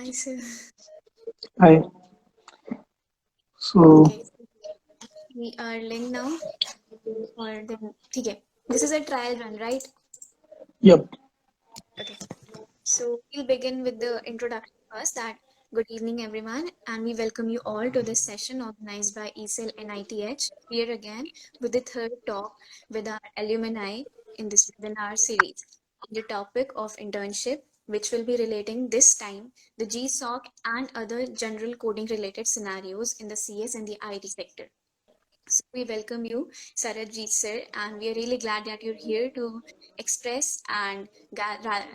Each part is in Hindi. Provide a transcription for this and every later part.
Hi, sir. Hi. So, Okay, we are linked now. Or then, okay. This is a trial run, right? yep. Okay. So we'll begin with the introduction first. That good evening, everyone, and we welcome you all to this session organized by ESEL and ITH. Here again with the third talk with our alumni in this webinar series on the topic of internship, which will be relating this time the GSOC and other general coding related scenarios in the CS and the IT sector. So we welcome you, Sarajit sir, and we are really glad that you're here to express and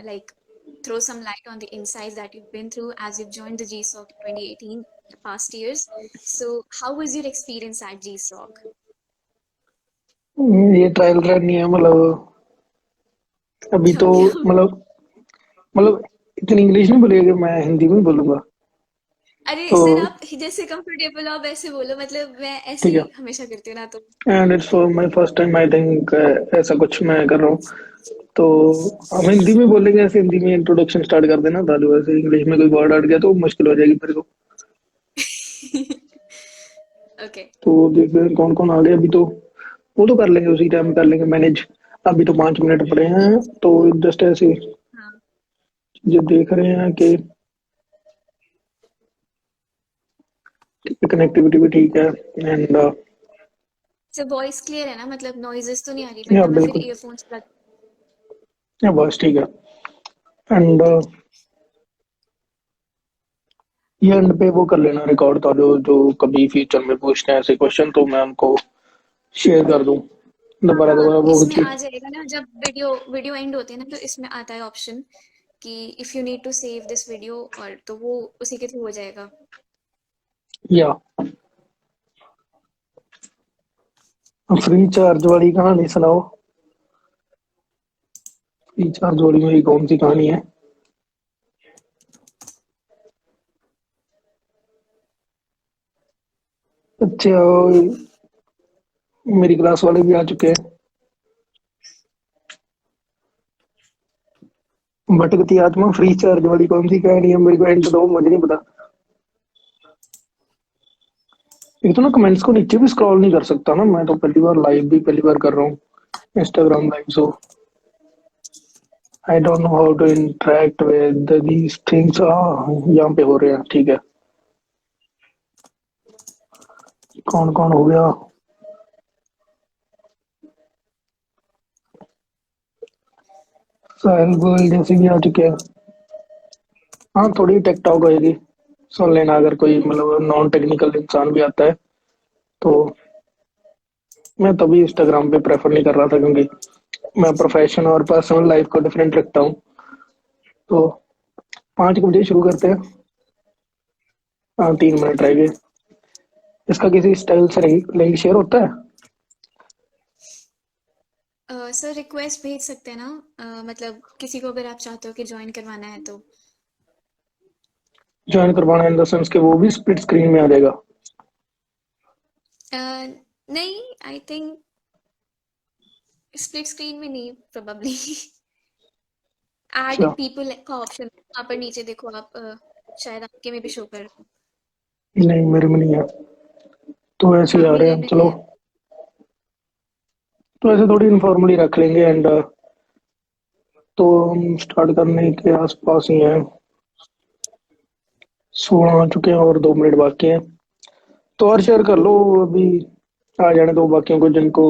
like throw some light on the insights that you've been through as you've joined the GSOC in 2018 past years. So how was your experience at GSOC? ये ट्रायल रन नहीं है मतलब अभी क्या हो तो गया? मतलब इतनी इंग्लिश नहीं बोलेगा कि मैं हिंदी में बोलूंगा अरे तो सर, आप जैसे कंफर्टेबल हो आप ऐसे बोलो, मतलब मैं ऐसे ठीक है। ही हमेशा करती हूँ ना, तो and it's for my first time I think ऐसा कुछ मैं कर रहा हूँ तो हम हिंदी में बोलेंगे। ऐसे हिंदी में इंट्रोडक्शन स्टार्ट कर देना ताकि वैसे इंग्लिश में कोई वर्ड अट गया तो मुश्किल हो जाएगी मेरे को। ओके। तो देखते हैं कौन कौन आ गया। अभी तो वो तो कर लेंगे, उसी टाइम कर लेंगे मैनेज। अभी तो 5 मिनट पड़े हैं तो जस्ट ऐसे हाँ, जो देख रहे हैं कि कनेक्टिविटी भी ठीक है। एंड सर वॉइस क्लियर है ना, मतलब नॉइजेस तो नहीं आ रही, या वरना मैं फिर बिल्कुल, ईयरफोन्स लग। या बस ठीक है। एंड ठीक है। ये एंड पे वो कर लेना रिकॉर्ड था जो जो कभी फ्यूचर में पूछते हैं ऐसे क्वेश्चन तो मैं उनको शेयर कर दूं हाँ दोबारा हाँ, दोबारा वो इसमें चीज। आ जाएगा ना, जब वीडियो वीडियो एंड होती है ना, तो इसमें आता है ऑप्शन कि if you need to save this video, और तो वो उसी के थ्रू हो जाएगा। या फ्री चार्ज वाली कहानी सुनाओ। फ्री चार्ज वाली मेरी कौन सी कहानी है? अच्छा, मेरी क्लास वाले भी आ चुके हैं। भटकती आत्मा फ्री चार्ज वाली कौन सी कहानी है? मेरे को एंड दो, मुझे नहीं पता। एक तो ना कमेंट्स को नीचे भी स्क्रॉल नहीं कर सकता ना, मैं तो पहली बार लाइव भी पहली बार कर रहा हूँ Instagram live. So I don't know how to interact with these things. यहाँ पे हो रहे हैं, ठीक है। कौन कौन हो गया? साहिल गोयल जैसे भी आ चुके हैं। हाँ, थोड़ी टेक टॉक होएगी, सुन लेना अगर कोई मतलब नॉन टेक्निकल इंसान भी आता है तो। मैं तभी इंस्टाग्राम पे प्रेफर नहीं कर रहा था क्योंकि मैं प्रोफेशन और पर्सनल लाइफ को डिफरेंट रखता हूँ। तो 5 बजे शुरू करते हैं। हाँ, 3 मिनट रह गए। इसका किसी स्टाइल से लिंक शेयर होता है? सर रिक्वेस्ट भेज सकते हैं ना, मतलब किसी को अगर आप चाहते हो कि ज्वाइन करवाना है तो। ज्वाइन करवाना इन द सेंस के वो भी स्प्लिट स्क्रीन में आ जाएगा? नहीं, आई थिंक स्प्लिट स्क्रीन में नहीं, प्रोबेबली। ऐड अच्छा, पीपल का ऑप्शन वहाँ पर नीचे देखो आप, शायद आपके में भी शो कर रहा हो। नहीं मेरे में नहीं है। तो ऐसे ही हाँ, आ रहे मेरे हैं, में चलो। है। तो ऐसे थोड़ी इनफॉर्मली रख लेंगे। एंड तो हम स्टार्ट करने के आसपास ही हैं। 16 आ चुके हैं और 2 मिनट बाकी हैं। तो और शेयर कर लो अभी। आ जाने दो बाकियों को जिनको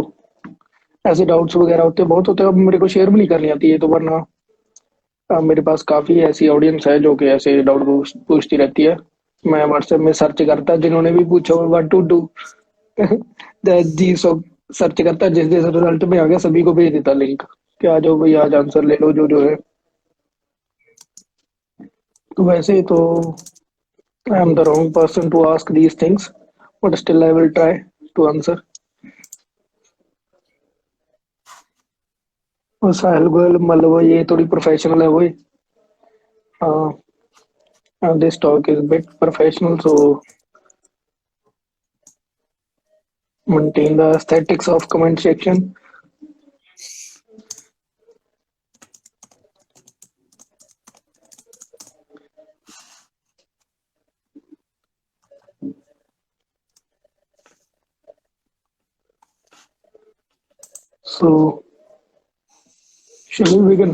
ऐसे डाउट्स वगैरह होते हैं, बहुत होते हैं। अब मेरे को शेयर भी नहीं करनी आती है तो वरना मेरे पास काफी ऐसी ऑडियंस है जो कि ऐसे डाउट पूछती रहती है। मैं व्हाट्सएप में सर्च करता जिन्होंने भी पूछा व्हाट टू डू जी सब सर्च करता, जिस जिस रिजल्ट में आ गया सभी को भेज देता लिंक कि आ जाओ भाई, आज आंसर ले लो जो जो है। तो वैसे तो I am the wrong person to ask these things but still I will try to answer. और साहिल गोयल मतलब वो ये थोड़ी प्रोफेशनल है वो। This talk is bit professional so maintain the aesthetics of comment section. So, shall we begin?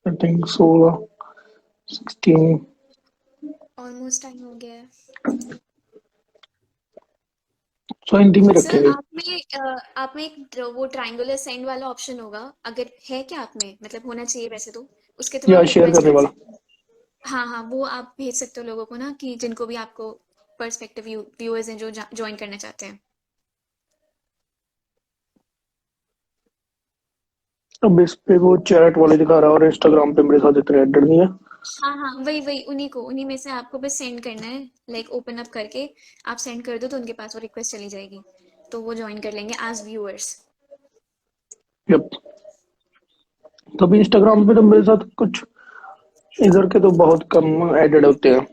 I think so. 16. Almost time हो गया है। So, हिंदी में सर रखेंगे। आप में एक वो ट्रायंगुलर सेंड वाला ऑप्शन होगा, अगर है क्या आप में, मतलब होना चाहिए वैसे तो, उसके थ्रू या आप शेयर रिक्वेस्ट करने भेज वाला। सकते हैं। हाँ हाँ, वो आप भेज सकते हो लोगों को ना, कि जिनको भी आपको पर्सपेक्टिव व्यूअर्स हैं जो ज्वाइन करना चाहते हैं। अब इस पे वो चैट वाले दिखा रहा है और इंस्टाग्राम पे मेरे साथ इतने एडेड नहीं है। हाँ हाँ, वही वही उन्हीं में से आपको बस सेंड करना है, लाइक ओपन अप करके आप सेंड कर दो तो उनके पास वो रिक्वेस्ट चली जाएगी, तो वो ज्वाइन कर लेंगे एज व्यूअर्स। यप। तभी इंस्टाग्राम पे तो मेरे साथ कुछ इधर के तो बहुत कम एडेड होते हैं।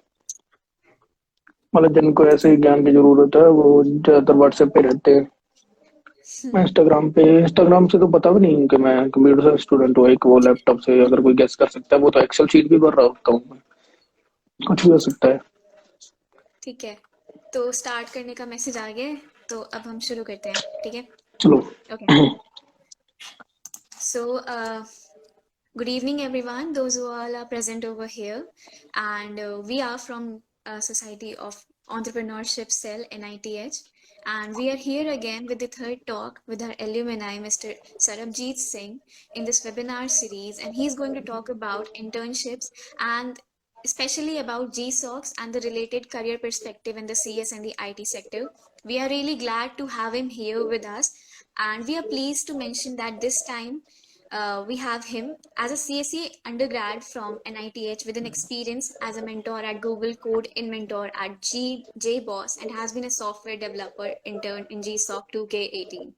मतलब जिनको ऐसे ज्ञान की जरूरत है वो ज्यादातर व्हाट्सएप पे रहते हैं। मैं इंस्टाग्राम से तो पता भी नहीं कि मैं कंप्यूटर साइंस स्टूडेंट हूँ। एक वो लैपटॉप से अगर कोई गेस कर सकता है, वो तो एक्सेल शीट भी भर रहा होता हूँ मैं। कुछ भी हो सकता है। ठीक है, तो स्टार्ट करने का मैसेज आ गया है, तो अब हम शुरू करते हैं, ठीक है। चलो। Okay, so good evening everyone, those who all are present over here, and we are from Society of Entrepreneurship Cell NITH, and we are here again with the third talk with our alumni Mr. Sarabjit Singh in this webinar series, and he's going to talk about internships and especially about GSOCs and the related career perspective in the CS and the IT sector. We are really glad to have him here with us, and we are pleased to mention that this time we have him as a CSE undergrad from NITH with an experience as a mentor at Google Code Inventor at JBoss, and has been a software developer intern in GSOC 2K18.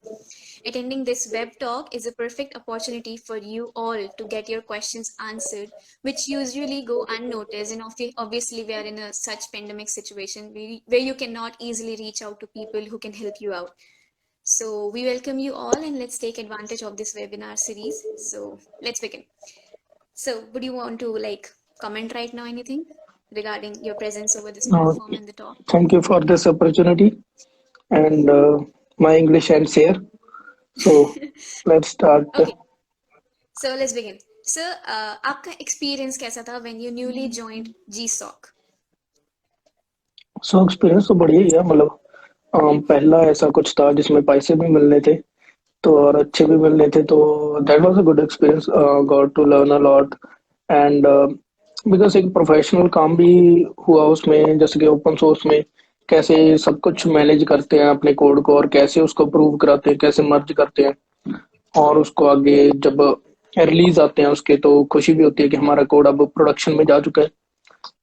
Attending this web talk is a perfect opportunity for you all to get your questions answered, which usually go unnoticed. And obviously, we are in a such pandemic situation where you cannot easily reach out to people who can help you out. So we welcome you all, and let's take advantage of this webinar series. So let's begin. So would you want to like comment right now anything regarding your presence over this Uh, platform and the talk? Thank you for this opportunity and my English ends here. So let's start. Okay, so let's begin. So आपका experience कैसा था when you newly joined GSOC? So experience तो बढ़िया ही है। मतलब पहला ऐसा कुछ था जिसमें पैसे भी मिलने थे तो और अच्छे भी मिलने थे, तो that was a good experience. Got to learn a lot and because एक प्रोफेशनल काम भी हुआ उसमें, जैसे कि ओपन सोर्स में कैसे सब कुछ मैनेज करते हैं अपने कोड को और कैसे उसको प्रूव कराते हैं, कैसे मर्ज करते हैं और उसको आगे जब रिलीज आते हैं उसके, तो खुशी भी होती है कि हमारा कोड अब प्रोडक्शन में जा चुका है।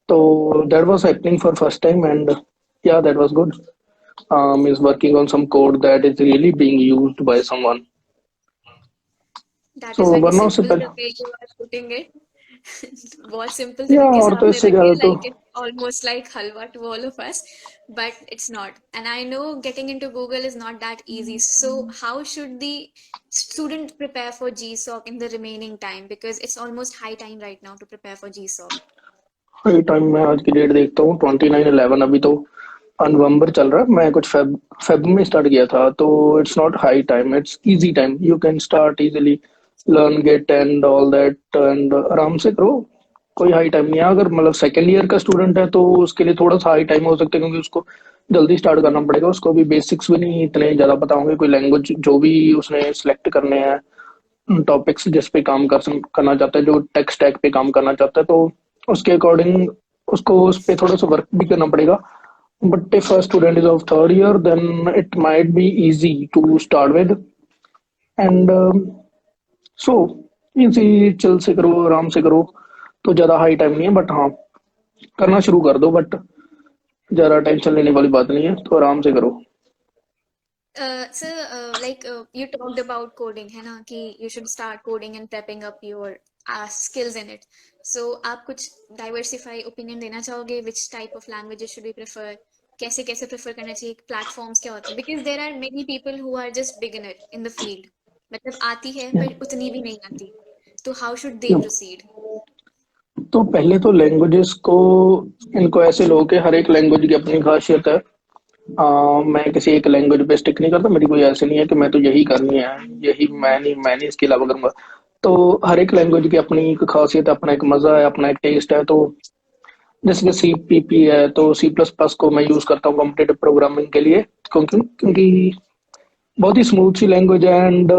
तो that was happening for first time, and yeah, that was good. Is working on some code that is really being used by someone. That So is very वरना उससे simple पहले, the way you are putting it. बहुत सिंपल या तरीके से और तो आपने इससे रख ज्यादा दिया, तो like it's almost like halwa to all of us, but it's not. And I know getting into Google is not that easy. So how should the student prepare for GSOC in the remaining time? Because it's almost high time right now to prepare for GSOC. Her time मैं आज की डेट देखता हूँ 29/11, अभी तो नवंबर चल रहा है। मैं कुछ फेब में स्टार्ट किया था, तो it's not high time, it's easy time. You can start easily, learn git and all that, and आराम से करो। कोई हाई टाइम नहीं है। अगर मतलब सेकेंड ईयर का स्टूडेंट है तो उसके लिए थोड़ा सा हाई टाइम हो सकता है, क्योंकि उसको जल्दी स्टार्ट करना पड़ेगा। उसको भी बेसिक्स भी नहीं इतने ज्यादा पता होंगे। कोई लैंग्वेज जो भी उसने सिलेक्ट करने हैं, टॉपिक्स जिस पे काम करना चाहता है, जो टेक स्टैक पे काम करना चाहता है, तो उसके अकॉर्डिंग उसको उस पे थोड़ा सा वर्क भी करना पड़ेगा। But if a student is of third year then it might be easy to start with, and so easy chill से करो, आराम से करो। तो ज्यादा हाई टाइम नहीं है, बट हाँ करना शुरू कर दो। बट ज्यादा टेंशन लेने वाली बात नहीं है, तो आराम से करो। So, like you talked about coding, है ना, कि you should start coding and prepping up your skills in it. So, आप कुछ diversify opinion देना चाहोगे? Which type of languages should we prefer? कैसे कैसे prefer करना चाहिए? Platforms क्या होते हैं? Because there are many people who are just beginner in the field. मतलब आती है पर उतनी भी नहीं आती. तो how should they proceed? तो पहले तो लैंग्वेजेस को, इनको ऐसे लो कि हर एक लैंग्वेज की अपनी खासियत है। मैं किसी एक लैंग्वेज पे स्टिक नहीं करता। मेरी कोई ऐसी नहीं है कि मैं तो यही करनी है, यही मैं नहीं इसके अलावा करूंगा। तो हर एक लैंग्वेज की अपनी एक खासियत है, अपना एक मजा है, अपना एक टेस्ट है। तो जैसे कि सी पी पी है, तो सी प्लस प्लस को मैं यूज करता हूँ कॉम्पिटेटिव प्रोग्रामिंग के लिए। क्योंकि क्योंकि बहुत ही स्मूथ सी लैंग्वेज है। एंड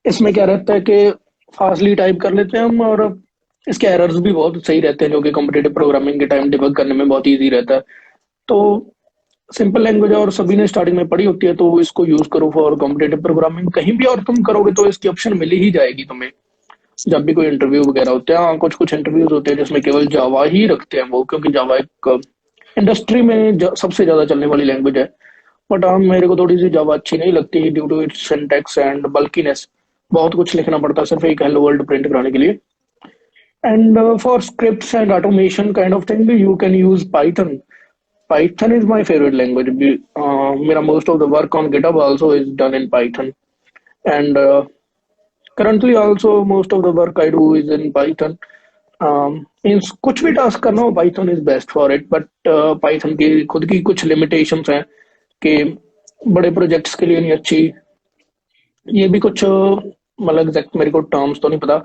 इसमें क्या रहता है कि फास्टली टाइप कर लेते हैं हम, और इसके एरर्स भी बहुत सही रहते हैं, जो कि कॉम्पिटेटिव प्रोग्रामिंग के टाइम डिबग करने में बहुत ईजी रहता है। तो सिंपल लैंग्वेज है और सभी ने स्टार्टिंग में पढ़ी होती है, तो इसको यूज करो फॉर कॉम्पिटेटिव प्रोग्रामिंग। कहीं भी और तुम करोगे तो इसकी ऑप्शन मिल ही जाएगी तुम्हें, जब भी कोई इंटरव्यू वगैरह होते हैं। हाँ, कुछ कुछ इंटरव्यूज होते हैं जिसमें केवल जावा ही रखते हैं वो, क्योंकि जावा एक इंडस्ट्री में सबसे ज्यादा चलने वाली लैंग्वेज है। बट हाँ, मेरे को थोड़ी सी जावा अच्छी नहीं लगती due to its syntax and bulkiness. बहुत कुछ लिखना पड़ता है सिर्फ एक हेलो वर्ल्ड प्रिंट कराने के लिए। And for scripts and automation kind of thing you can use Python. Python is my favorite language. मेरा most of the work on GitHub also is done in Python, and currently also most of the work I do is in Python. Means कुछ भी टास्क करना हो Python is best for it, but Python की खुद की कुछ limitations हैं कि बड़े प्रोजेक्ट्स के लिए नहीं अच्छी। ये भी कुछ मतलब एग्जैक्ट मेरे को टर्म्स तो नहीं पता।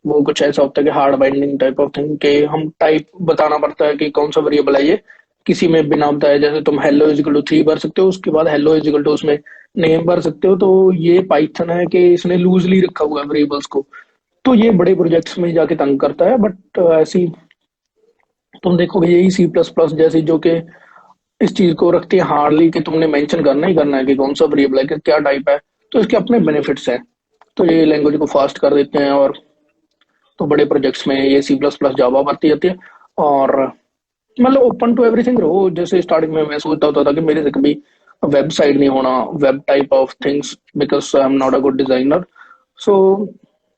वो कुछ ऐसा होता है कि hard binding type of thing, कि हम टाइप बताना पड़ता है कि कौन सा वेरिएबल है ये, किसी में बिना बताए। जैसे तुम हेलो इजिकल टू 3 भर सकते हो, उसके बाद हेलो इजिकल टू उसमें नेम भर सकते हो। तो ये पाइथन है कि इसने लूजली रखा हुआ है वेरिएबल्स को। तो ये बड़े प्रोजेक्ट्स में जाके तंग करता है। बट ऐसी तुम देखोगे यही सी प्लस प्लस जैसी, जो कि इस चीज को रखती है हार्डली, कि तुमने मेंशन करना ही करना है कि कौन सा वेरिएबल है, कि क्या टाइप है। तो इसके अपने बेनिफिट्स हैं। तो ये लैंग्वेज को फास्ट कर देते हैं। और तो बड़े प्रोजेक्ट्स में ये सी प्लस प्लस जावा बढ़ती जाती है। और मतलब ओपन टू एवरीथिंग रहो। जैसे स्टार्टिंग में मैं सोचता होता था कि मेरे से कभी वेबसाइट नहीं होना, web type of things, because I am not a good designer. So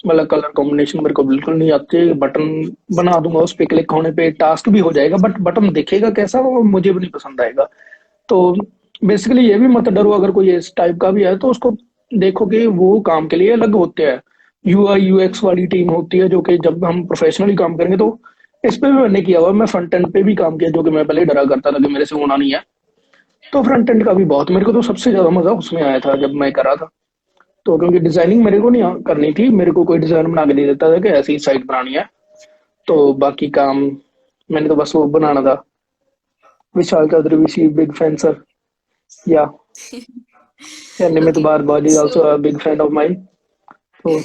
मतलब कलर कॉम्बिनेशन मेरे को बिल्कुल नहीं आते। बटन बना दूंगा, उस पर क्लिक होने पे टास्क भी हो जाएगा, बट बटन दिखेगा कैसा वो मुझे भी नहीं पसंद आएगा। तो बेसिकली ये भी मत डरो, अगर कोई इस टाइप का भी है तो उसको देखो कि वो काम के लिए अलग होते हैं। यूआई यूएक्स वाली टीम होती है, जो कि जब हम प्रोफेशनली काम करेंगे तो इस पे भी मैंने किया हुआ है। मैं फ्रंट एंड पे भी काम किया, जो कि मैं पहले डरा करता था कि मेरे से होना नहीं है। तो फ्रंट एंड का भी बहुत मेरे को तो सबसे ज्यादा मजा उसमें आया था जब मैं करा था। तो क्योंकि डिजाइनिंग मेरे को नहीं करनी थी, मेरे को कोई डिजाइन बना के दे देता था कि ऐसी साइट बनानी है। तो बाकी काम मैंने तो बस वो बनाना था। विशाल चौधरी विशी बिग फैन सर। या Nimit Okay, Bhardwaj is also so a big fan of mine. तो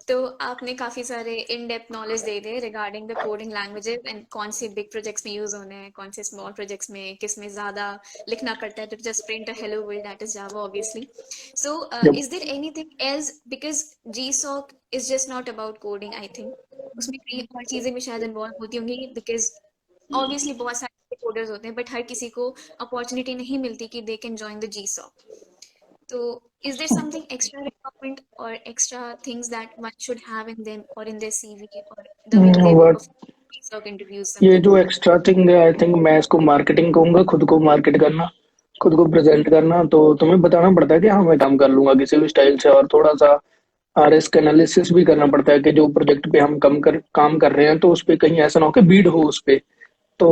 तो आपने काफी सारे इन डेप्थ नॉलेज दे दिए regarding the coding languages and कौन से बिग प्रोजेक्ट्स में यूज होने हैं, कौन से स्मॉल प्रोजेक्ट्स में किस में ज्यादा लिखना पड़ता है, तो just print a hello world that is Java obviously. So जब is there anything else, because GSoC is just not about coding I think, उसमें कई और चीजें भी शायद इन्वॉल्व होती होंगी, बिकॉज ऑब्वियसली बहुत सारे कोडर्स होते हैं बट हर किसी को अपॉर्चुनिटी नहीं मिलती कि they can join the GSoC. so, is there something extra requirement or extra things that one should have in them or in their CV or the way they but perform these work interviews, ये something? जो एक्स्ट्रा थिंग है, आई थिंक मैं इसको मार्केटिंग कहूंगा। खुद को मार्केट करना, खुद को प्रेजेंट करना। तो तुम्हें बताना पड़ता है कि हाँ मैं काम कर लूंगा किसी भी स्टाइल से। और थोड़ा सा रिस्क एनालिसिस भी करना पड़ता है कि जो प्रोजेक्ट पे हम काम कर रहे हैं, तो उस पे कहीं ऐसा ना हो कि भीड़ हो उस पे। तो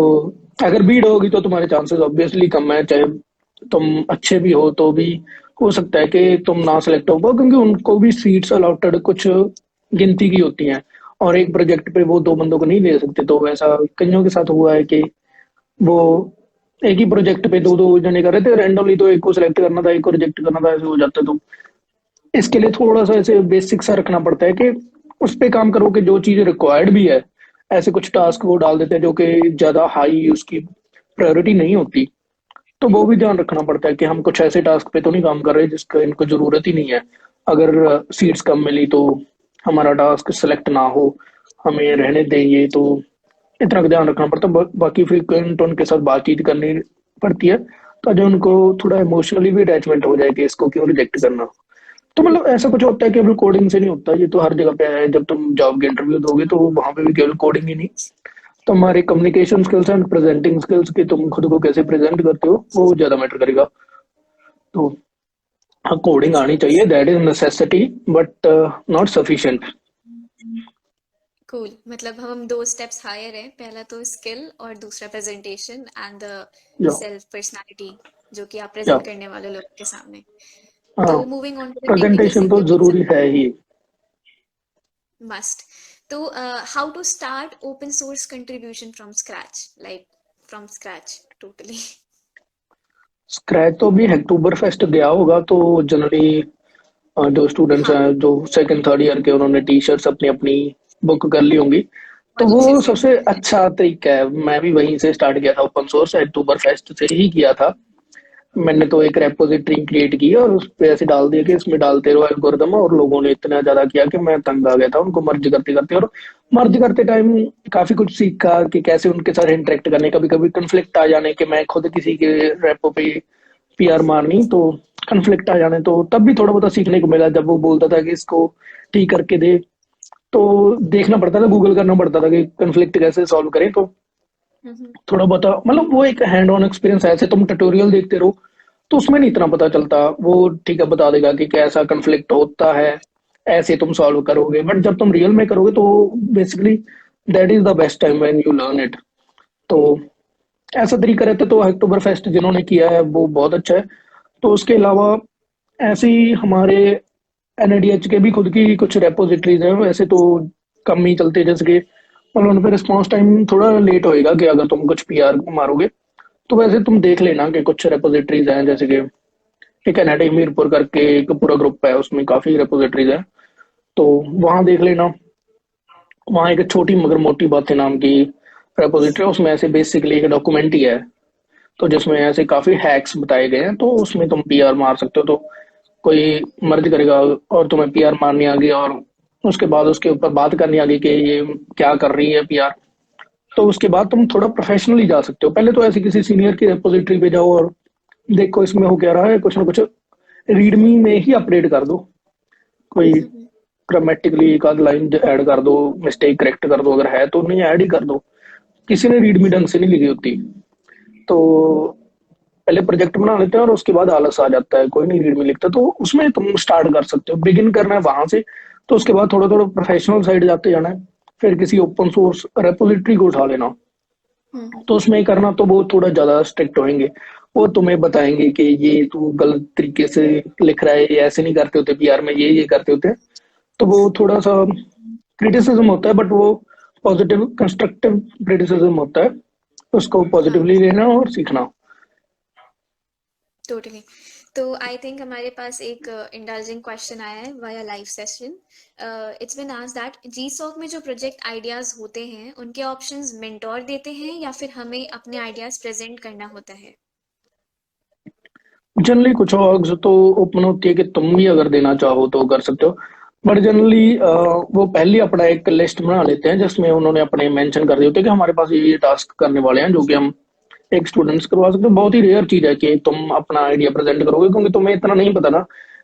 अगर भीड़ होगी तो तुम्हारे चांसेस ऑब्वियसली कम है। चाहे तुम अच्छे भी हो तो भी हो सकता है कि तुम ना सेलेक्ट हो पाओ, क्योंकि उनको भी सीट्स अलॉटेड कुछ गिनती की होती हैं। और एक प्रोजेक्ट पे वो दो बंदों को नहीं ले सकते। तो वैसा कईयों के साथ हुआ है कि वो एक ही प्रोजेक्ट पे दो दो जने कर रहे थे रैंडमली, तो एक को सिलेक्ट करना था, एक को रिजेक्ट करना था, ऐसे हो जाता। तो इसके लिए थोड़ा सा ऐसे बेसिक सा रखना पड़ता है कि उस पे काम करो कि जो चीज रिक्वायर्ड भी है। ऐसे कुछ टास्क वो डाल देते हैं जो कि ज्यादा हाई उसकी प्रायोरिटी नहीं होती। तो वो भी ध्यान रखना पड़ता है कि हम कुछ ऐसे टास्क पे तो नहीं काम कर रहे जिसका इनको जरूरत ही नहीं है। अगर सीट्स कम मिली तो हमारा टास्क सिलेक्ट ना हो, हमें रहने दें। ये तो इतना का ध्यान रखना पड़ता है। बाकी फ्रिक्वेंट उनके साथ बातचीत करनी पड़ती है, ताकि उनको थोड़ा इमोशनली भी अटैचमेंट हो जाए कि इसको क्यों रिजेक्ट करना। तो मतलब ऐसा कुछ होता है, केवल कोडिंग से नहीं होता। ये तो हर जगह पे है। जब तुम जॉब के इंटरव्यू दोगे तो वहां पे भी केवल कोडिंग ही नहीं, तुम्हारे communication skills and presenting skills की, तुम खुद को कैसे प्रेजेंट करते हो वो ज्यादा मैटर करेगा। तो हाँ, कोडिंग आनी So, चाहिए, that is necessity, but not sufficient. Cool, मतलब हम दो स्टेप्स हायर हैं, पहला तो स्किल और दूसरा प्रेजेंटेशन एंड द या सेल्फ पर्सनालिटी जो कि आप या प्रेजेंट करने वाले लोगों के सामने। हाँ, तो moving on to the technical presentation तो सेक्टर, जरूरी है ही। मस्ट। तो how to start open source contribution from scratch, like from scratch totally. Scratch तो अभी अक्टूबर फेस्ट गया होगा, तो जनरली जो स्टूडेंट्स हाँ, हैं जो सेकंड थर्ड ईयर के, उन्होंने टी शर्ट्स अपनी अपनी बुक कर ली होंगी। तो वहीं से वो से सबसे अच्छा तरीका है। मैं भी वहीं से स्टार्ट किया था, ओपन सोर्स अक्टूबर फेस्ट से ही किया था। मैंने तो एक रेपोजिटरी क्रिएट की और उस पे ऐसे डाल दिया कि इसमें डालते रहो एल्गोरिदम, और लोगों ने इतना ज्यादा किया कि मैं तंग आ गया था उनको मर्ज करते करते। और मर्ज करते टाइम काफी कुछ सीखा कि कैसे उनके साथ इंटरेक्ट करने। कभी कभी कन्फ्लिक्ट आ जाने के, मैं खुद किसी के रेपो पे पीआर मारनी, तो कन्फ्लिक्ट आ जाने, तो तब भी थोड़ा बहुत सीखने को मिला। जब वो बोलता था कि इसको ठीक करके दे, तो देखना पड़ता था, गूगल करना पड़ता था कि कन्फ्लिक्ट कैसे सॉल्व करें। तो हम्म। थोड़ा बहुत मतलब वो एक हैंड ऑन एक्सपीरियंस है। ऐसे तुम ट्यूटोरियल देखते रहो तो उसमें नहीं इतना पता चलता। वो ठीक है, बता देगा कि कैसा कन्फ्लिक्ट होता है, ऐसे तुम सॉल्व करोगे। बट जब तुम रियल में करोगे तो basically that is the best time when you learn it. तो ऐसा तरीका रहता है। तो अक्टूबर फेस्ट जिन्होंने किया है वो बहुत अच्छा है। तो उसके अलावा ऐसे ही हमारे एनएडीएच के भी खुद की कुछ रेपोजिटरीज हैं, वैसे तो कम ही चलते, जैसे कि मतलब उन पर रिस्पॉन्स टाइम थोड़ा लेट होएगा कि अगर तुम कुछ पीआर मारोगे। तो वैसे तुम देख लेना कि कुछ रेपोजिटरीज हैं, जैसे कि एक एनआईटी मीरपुर करके एक पूरा ग्रुप है, उसमें काफी रेपोजिटरीज हैं। तो वहां देख लेना। वहां एक छोटी मगर मोटी बातें नाम की रेपोजिटरी है, उसमें ऐसे बेसिकली एक डॉक्यूमेंट ही है, तो जिसमें ऐसे काफी हैक्स बताए गए हैं। तो उसमें तुम पीआर मार सकते हो। तो कोई मर्ज करेगा और तुम्हें पीआर मारनी आ गई, और उसके बाद उसके ऊपर बात करनी आ गई कि ये क्या कर रही है पीआर, तो उसके बाद तुम थोड़ा प्रोफेशनली जा सकते हो। पहले तो ऐसे किसी सीनियर की रेपोजिटरी पे जाओ और देखो इसमें हो क्या रहा है, कुछ ना कुछ रीडमी में ही अपडेट कर दो। कोई ग्रामेटिकली एक आध लाइन ऐड कर दो, मिस्टेक करेक्ट कर दो, अगर है तो नहीं ऐड ही कर दो। किसी ने रीडमी ढंग से नहीं लिखी होती। तो पहले प्रोजेक्ट बना लेते हैं और उसके बाद आलस आ जाता है, कोई नहीं रीड में लिखता। तो उसमें तुम स्टार्ट कर सकते हो, बिगिन करना है वहां से। तो उसके बाद थोड़ा थोड़ा प्रोफेशनल साइड जाते जाना है। फिर किसी ओपन सोर्स रेपोजिटरी को उठा लेना। हम्म। तो उसमें करना तो वो थोड़ा ज्यादा स्ट्रिक्ट होंगे। वो तुम्हें बताएंगे कि ये तू गलत तरीके से लिख रहा है, ये ऐसे नहीं करते होते पीआर में, ये करते होते हैं। तो वो थोड़ा सा क्रिटिसिज्म होता है, बट वो पॉजिटिव कंस्ट्रक्टिव क्रिटिसिज्म होता है। उसको हाँ, पॉजिटिवली लेना और सीखना। टोटली। तो आई थिंक हमारे पास एक इंडल्जिंग क्वेश्चन आया है via live session. It's been asked that G SoC में जो प्रोजेक्ट आइडियाज होते हैं उनके ऑप्शंस मेंटोर देते हैं या फिर हमें अपने आइडियाज प्रेजेंट करना होता है। जनरली कुछ ऑर्ग्स तो ओपन होती है कि तुम भी अगर देना चाहो तो कर सकते हो। बट जनरली वो पहले अपना एक लिस्ट बना लेते हैं जिसमें उन्होंने अपने मेंशन कर दिए होते हैं कि हमारे पास ये टास्क करने वाले हैं, जो कि हम एक स्टूडेंट्स करवा सकते हो। बहुत ही रेयर चीज है कि तुम अपना आइडिया प्रेजेंट करोगे, क्योंकि तुम्हें इतना नहीं पता ना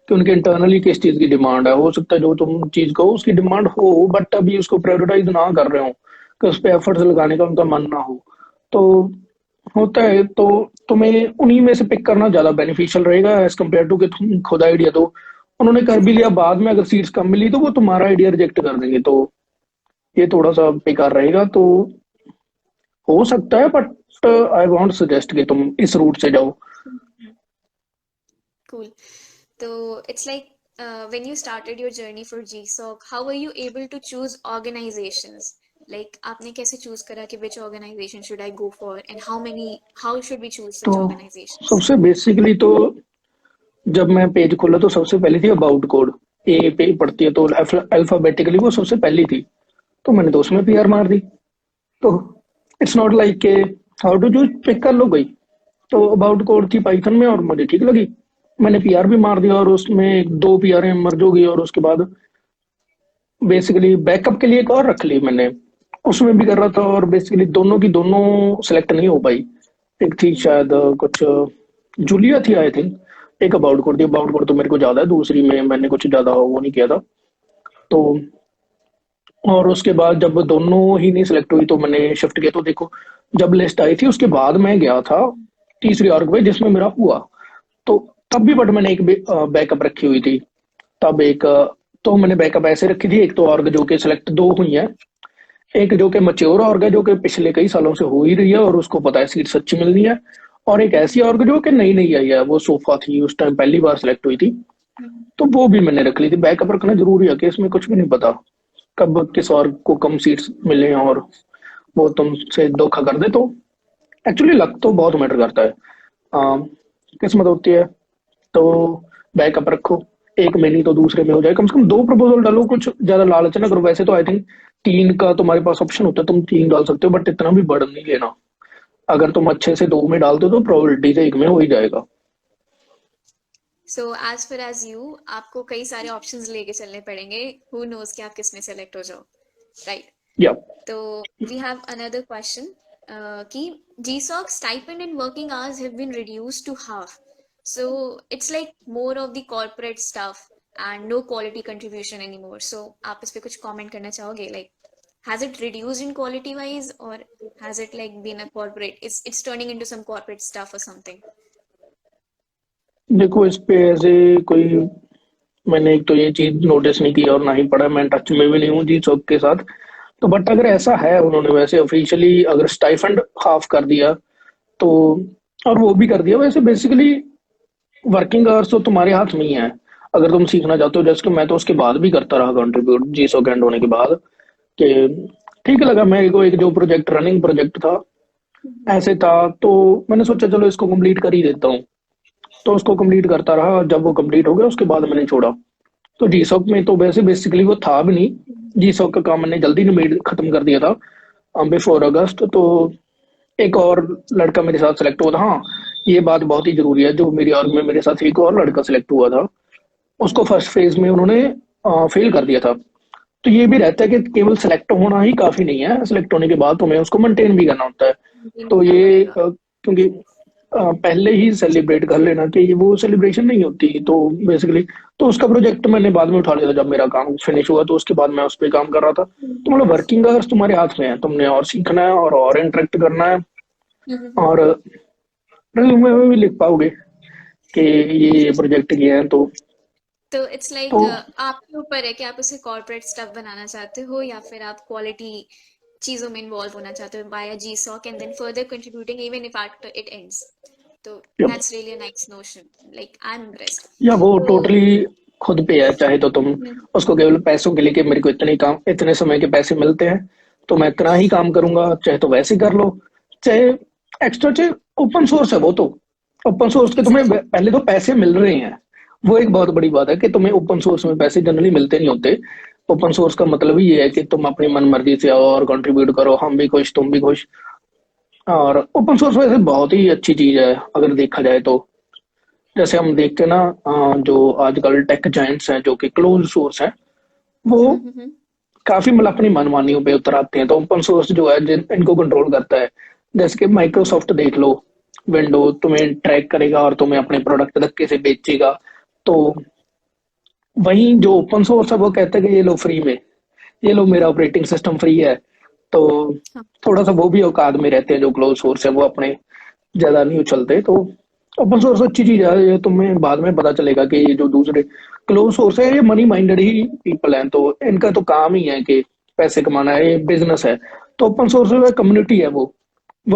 कि उनके इंटरनली किस चीज की डिमांड है। हो सकता है जो तुम चीज कहो उसकी डिमांड हो, बट अभी उसको प्रायोरिटाइज ना कर रहे हो, कि उस पर एफर्ट्स लगाने का उनका मन ना हो। तो होता है। तो तुम्हें उन्हीं में से पिक करना ज्यादा बेनिफिशियल रहेगा एज कम्पेयर टू कि तुम खुद आइडिया दो। उन्होंने कर भी लिया, बाद में अगर सीट्स कम मिली तो वो तुम्हारा आइडिया रिजेक्ट कर देंगे। तो ये थोड़ा सा बेकार रहेगा। तो हो सकता है, बट आई वॉन्ट सजेस्ट कि तुम इस रूट से जाओ। कूल। तो it's like when you started your journey for GSOC, how were you able to choose organizations? Like आपने कैसे choose करा कि which organization should I go for and how should we choose तो such organizations? सबसे बेसिकली तो जब मैं पेज खोला तो सबसे पहली थी अबाउट कोड। ए पे ही पढ़ती है, तो अल्फाबेटिकली वो सबसे पहली थी। तो मैंने तो उसमें पीआर मार दी। तो इट्स नॉट लाइक के हाउ टू चूज, पिक कर लो गई। तो अबाउट कोड थी पाइथन में और मुझे ठीक लगी। मैंने पीआर भी मार दिया और उसमें दो पीआर मर्ज हो गई। और उसके बाद बेसिकली बैकअप के लिए एक और रख ली मैंने, उसमें भी कर रहा था। और बेसिकली दोनों की दोनों सेलेक्ट नहीं हो पाई। एक थी शायद कुछ जूलिया थी आई थिंक। एक अबाउट कोड थी। अबाउट कोड तो मेरे को ज्यादा है, दूसरी में मैंने कुछ ज्यादा वो नहीं किया था। तो और उसके बाद जब दोनों ही नहीं सिलेक्ट हुई तो मैंने शिफ्ट किया। तो देखो, जब लिस्ट आई थी उसके बाद मैं गया था तीसरी ऑर्ग पे जिसमें मेरा हुआ। तो तब भी बट मैंने एक बैकअप रखी हुई थी। तब एक तो मैंने बैकअप ऐसे रखी थी, एक तो ऑर्ग जो कि सिलेक्ट दो हुई है, एक जो कि मैच्योर ऑर्ग है, जो कि पिछले कई सालों से हो ही रही है और उसको पता है सीट सच्ची मिलनी है। और एक ऐसी ऑर्ग जो कि नई नई आई है, वो सोफा थी, उस टाइम पहली बार सिलेक्ट हुई थी, तो वो भी मैंने रख ली थी। बैकअप रखना जरूरी है कि इसमें कुछ भी नहीं पता कब किस ऑर्ग को कम सीट्स मिले और वो तुमसे धोखा कर दे। तो एक्चुअली लक तो बहुत मैटर करता है, किस्मत होती है। तो बैकअप रखो, एक में नहीं तो दूसरे में हो जाए। कम से कम दो प्रपोजल डालो, कुछ ज्यादा लालच ना करो। वैसे तो आई थिंक तीन का तुम्हारे पास ऑप्शन होता है, तुम तीन डाल सकते हो, बट इतना भी बर्डन नहीं लेना। अगर तुम अच्छे से दो में डालते हो तो प्रोबेबिलिटी से एक में हो ही जाएगा। So as far as you, आपको कई सारे ऑप्शंस लेके चलने पड़ेंगे, हु नोज कि आप किस में सेलेक्ट हो जाओ, राइट? या तो वी हैव अनदर क्वेश्चन कि GSOC stipend and working hours have been reduced to half. So it's like more of the corporate stuff and no quality contribution anymore. So आप इस पे कुछ comment करना चाहोगे? Like, has it reduced in quality wise, or has it like been a corporate? It's turning into some corporate stuff or something. देखो, इस पे ऐसे कोई, मैंने एक तो ये चीज नोटिस नहीं की और ना ही पढ़ा, मैं टच में भी नहीं हूँ जी सब के साथ। तो बट अगर ऐसा है, उन्होंने वैसे ऑफिशियली अगर स्टाइफंड हाफ कर दिया तो, और वो भी कर दिया, वैसे बेसिकली वर्किंग आवर्स तो तुम्हारे हाथ में ही है। अगर तुम सीखना चाहते हो, जैसे कि मैं तो उसके बाद भी करता रहा कंट्रीब्यूट जी सौ एंड होने के बाद, कि ठीक लगा मेरे को। एक जो प्रोजेक्ट रनिंग प्रोजेक्ट था ऐसे था, तो मैंने सोचा चलो इसको कंप्लीट कर ही देता हूँ। तो उसको कंप्लीट करता रहा, जब वो कंप्लीट हो गया उसके बाद मैंने छोड़ा। तो जी सॉक में तो वैसे बेसिकली वो था भी नहीं। जी सॉक का काम मैंने जल्दी निमेट खत्म कर दिया था बिफोर अगस्त। तो एक और लड़का मेरे साथ सेलेक्ट हुआ था। हाँ, ये बात बहुत ही जरूरी है, जो मेरी ऑर्ग में मेरे साथ एक और लड़का सेलेक्ट हुआ था, उसको फर्स्ट फेज में उन्होंने फेल कर दिया था। तो ये भी रहता है कि केवल सेलेक्ट होना ही काफी नहीं है, सेलेक्ट होने के बाद तुम्हें उसको मेंटेन भी करना होता है। Maintain तो करना ये पड़ेगा। क्योंकि पहले ही सेलिब्रेट कर लेना कि ये वो सेलिब्रेशन नहीं होती, तो बेसिकली तो उसका प्रोजेक्ट मैंने बाद में उठा लिया था जब मेरा काम फिनिश हुआ, तो उसके बाद मैं उस पर काम कर रहा था। तो मतलब वर्किंग आवर्स तुम्हारे हाथ में है, तुमने और सीखना है और इंटरेक्ट करना है। और रिज्यूमे में भी लिख पाओगे कि ये प्रोजेक्ट किए हैं। तो इट्स तो लाइक आपके ऊपर है कि आप उसे कॉर्पोरेट स्टफ बनाना चाहते हो या फिर आप क्वालिटी चीजों में इन्वॉल्व होना चाहते हो by GSOC and then further contributing even if after it ends. तो जब, that's really a nice notion, like I am impressed. या वो तो टोटली खुद पे है। चाहे तो तुम उसको केवल पैसों के लिए, कि मेरे को इतने काम इतने समय के पैसे मिलते हैं तो मैं इतना ही काम करूंगा, चाहे तो वैसे कर लो। चाहे एक्स्ट्रा, चाहे ओपन सोर्स है वो तो। ओपन सोर्स के तुम्हें एग्जैक्टली। पहले तो पैसे मिल रहे हैं, वो एक बहुत बड़ी बात है कि तुम्हें ओपन सोर्स में पैसे जनरली मिलते नहीं होते। ओपन सोर्स का मतलब ही ये है कि तुम अपनी मन मर्जी से आओ और कंट्रीब्यूट करो, हम भी खुश तुम भी खुश। और ओपन सोर्स वैसे बहुत ही अच्छी चीज है अगर देखा जाए तो। जैसे हम देखते हैं ना, जो आजकल टेक जायंट्स हैं जो कि क्लोज सोर्स हैं, वो काफी मतलब अपनी मनमानियों पे उतर आते हैं। तो ओपन सोर्स जो है इनको कंट्रोल करता है। जैसे कि माइक्रोसॉफ्ट देख लो, विंडो तुम्हें ट्रैक करेगा और तुम्हें अपने प्रोडक्ट धक्के से बेचेगा। तो वहीं जो ओपन सोर्स है वो कहता है कि ये लो फ्री में, ये लो मेरा ऑपरेटिंग सिस्टम फ्री है। तो हाँ। थोड़ा सा वो भी औकात में रहते हैं, जो क्लोज सोर्स है वो अपने ज्यादा नहीं उछलते। तो ओपन सोर्स अच्छी चीज है, ये तुम्हें बाद में पता चलेगा कि ये जो दूसरे क्लोज सोर्स है ये मनी माइंडेड ही पीपल हैं, तो इनका तो काम ही है कि पैसे कमाना है, ये बिजनेस है। तो ओपन सोर्स जो कम्युनिटी है, वो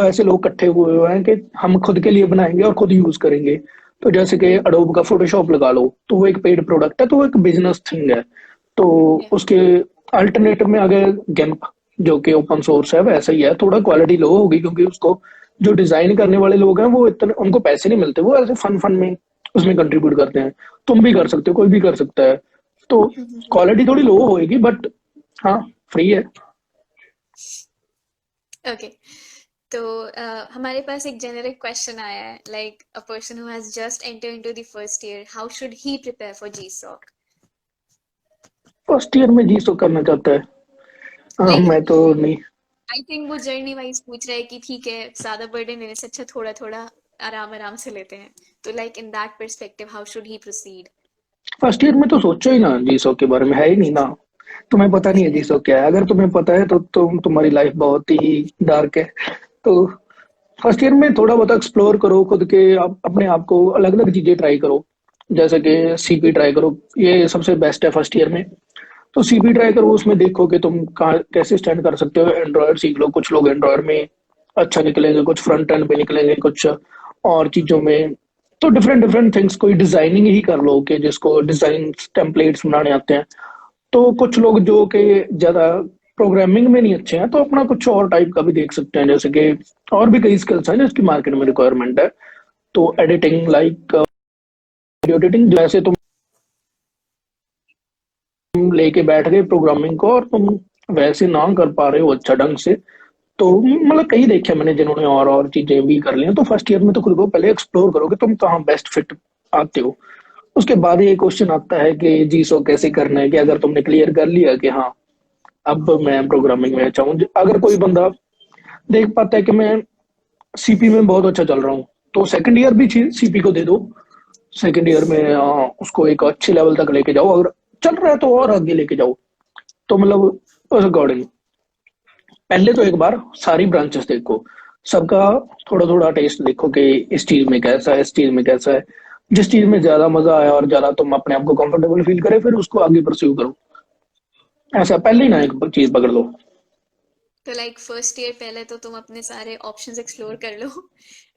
ऐसे लोग इकट्ठे हुए हुए हैं कि हम खुद के लिए बनाएंगे और खुद यूज करेंगे। तो जैसे कि अडोब का फोटोशॉप लगा लो, तो वो एक पेड प्रोडक्ट है, तो वो एक बिजनेस थिंग है। तो उसके अल्टरनेटिव में अगर गिम्प, जो कि ओपन सोर्स है, वैसा ही है, थोड़ा क्वालिटी लो होगी क्योंकि उसको जो डिजाइन करने वाले लोग हैं वो इतने उनको पैसे नहीं मिलते, वो ऐसे फन फन में उसमें कंट्रीब्यूट करते हैं। तुम भी कर सकते हो, कोई भी कर सकता है। तो क्वालिटी थोड़ी लो होएगी, बट हाँ, फ्री है। ओके। तो हमारे पास एक जेनेरिक क्वेश्चन आया है, like a person who has just enter into the first year, how should he prepare for GSOC? First year में जी सो करना चाहता है। लाइक मैं तो नहीं। आई थिंक वो जर्नी वाइज पूछ रहा है कि ठीक है, ज्यादा बर्डन लेने से अच्छा थोड़ा थोड़ा आराम आराम से लेते हैं। तो like in that perspective how should he proceed? First year में तो सोचो ही ना जी सो के बारे में, है ही नहीं ना। तुम्हें पता नहीं है जी सो क्या है। अगर तुम्हें पता है तो तुम्हारी लाइफ बहुत ही डार्क है। तो फर्स्ट ईयर में थोड़ा बहुत एक्सप्लोर करो खुद के, अपने आप को अलग अलग चीजें ट्राई करो। जैसे कि सीपी ट्राई करो, ये सबसे बेस्ट है फर्स्ट ईयर में। तो सीपी ट्राई करो, उसमें देखो कि तुम कहाँ कैसे स्टैंड कर सकते हो। एंड्रॉयड सीख लो, कुछ लोग एंड्रॉयड में अच्छा निकलेंगे, कुछ फ्रंट एंड पे निकलेंगे, कुछ और चीजों में। तो डिफरेंट डिफरेंट थिंग्स, कोई डिजाइनिंग ही कर लो कि जिसको डिजाइन टेम्पलेट्स बनाने आते हैं। तो कुछ लोग जो कि ज्यादा प्रोग्रामिंग में नहीं अच्छे हैं, तो अपना कुछ और टाइप का भी देख सकते हैं, जैसे कि और भी कई स्किल्स हैं जिसकी मार्केट में रिक्वायरमेंट है। तो एडिटिंग, लाइक वीडियो एडिटिंग, जैसे तुम लेके बैठ गए प्रोग्रामिंग को और तुम वैसे ना कर पा रहे हो अच्छा ढंग से, तो मतलब कई देखे हैं मैंने जिन्होंने और चीजें भी कर ली हैं। तो फर्स्ट ईयर में तो खुद को पहले एक्सप्लोर करो कि तुम कहाँ बेस्ट फिट आते हो। उसके बाद ये क्वेश्चन आता है कि जीसो कैसे करना है, कि अगर तुमने क्लियर कर लिया कि हाँ अब मैं प्रोग्रामिंग में अच्छा हूँ। अगर कोई बंदा देख पाता है कि मैं सीपी में बहुत अच्छा चल रहा हूँ, तो सेकंड ईयर भी सीपी को दे दो। सेकंड ईयर में उसको एक अच्छे लेवल तक लेके जाओ, अगर चल रहा है तो और आगे लेके जाओ। तो मतलब उस अकॉर्डिंग पहले तो एक बार सारी ब्रांचेस देखो, सबका थोड़ा थोड़ा टेस्ट देखो कि इस चीज में कैसा है, इस चीज में कैसा है। जिस चीज में ज्यादा मजा आया और ज्यादा तुम अपने आप को कंफर्टेबल फील करे, फिर उसको आगे परस्यू करो। ऐसा पहले ही ना एक चीज पकड़ लो। तो लाइक फर्स्ट ईयर पहले तो तुम अपने सारे ऑप्शंस एक्सप्लोर कर लो।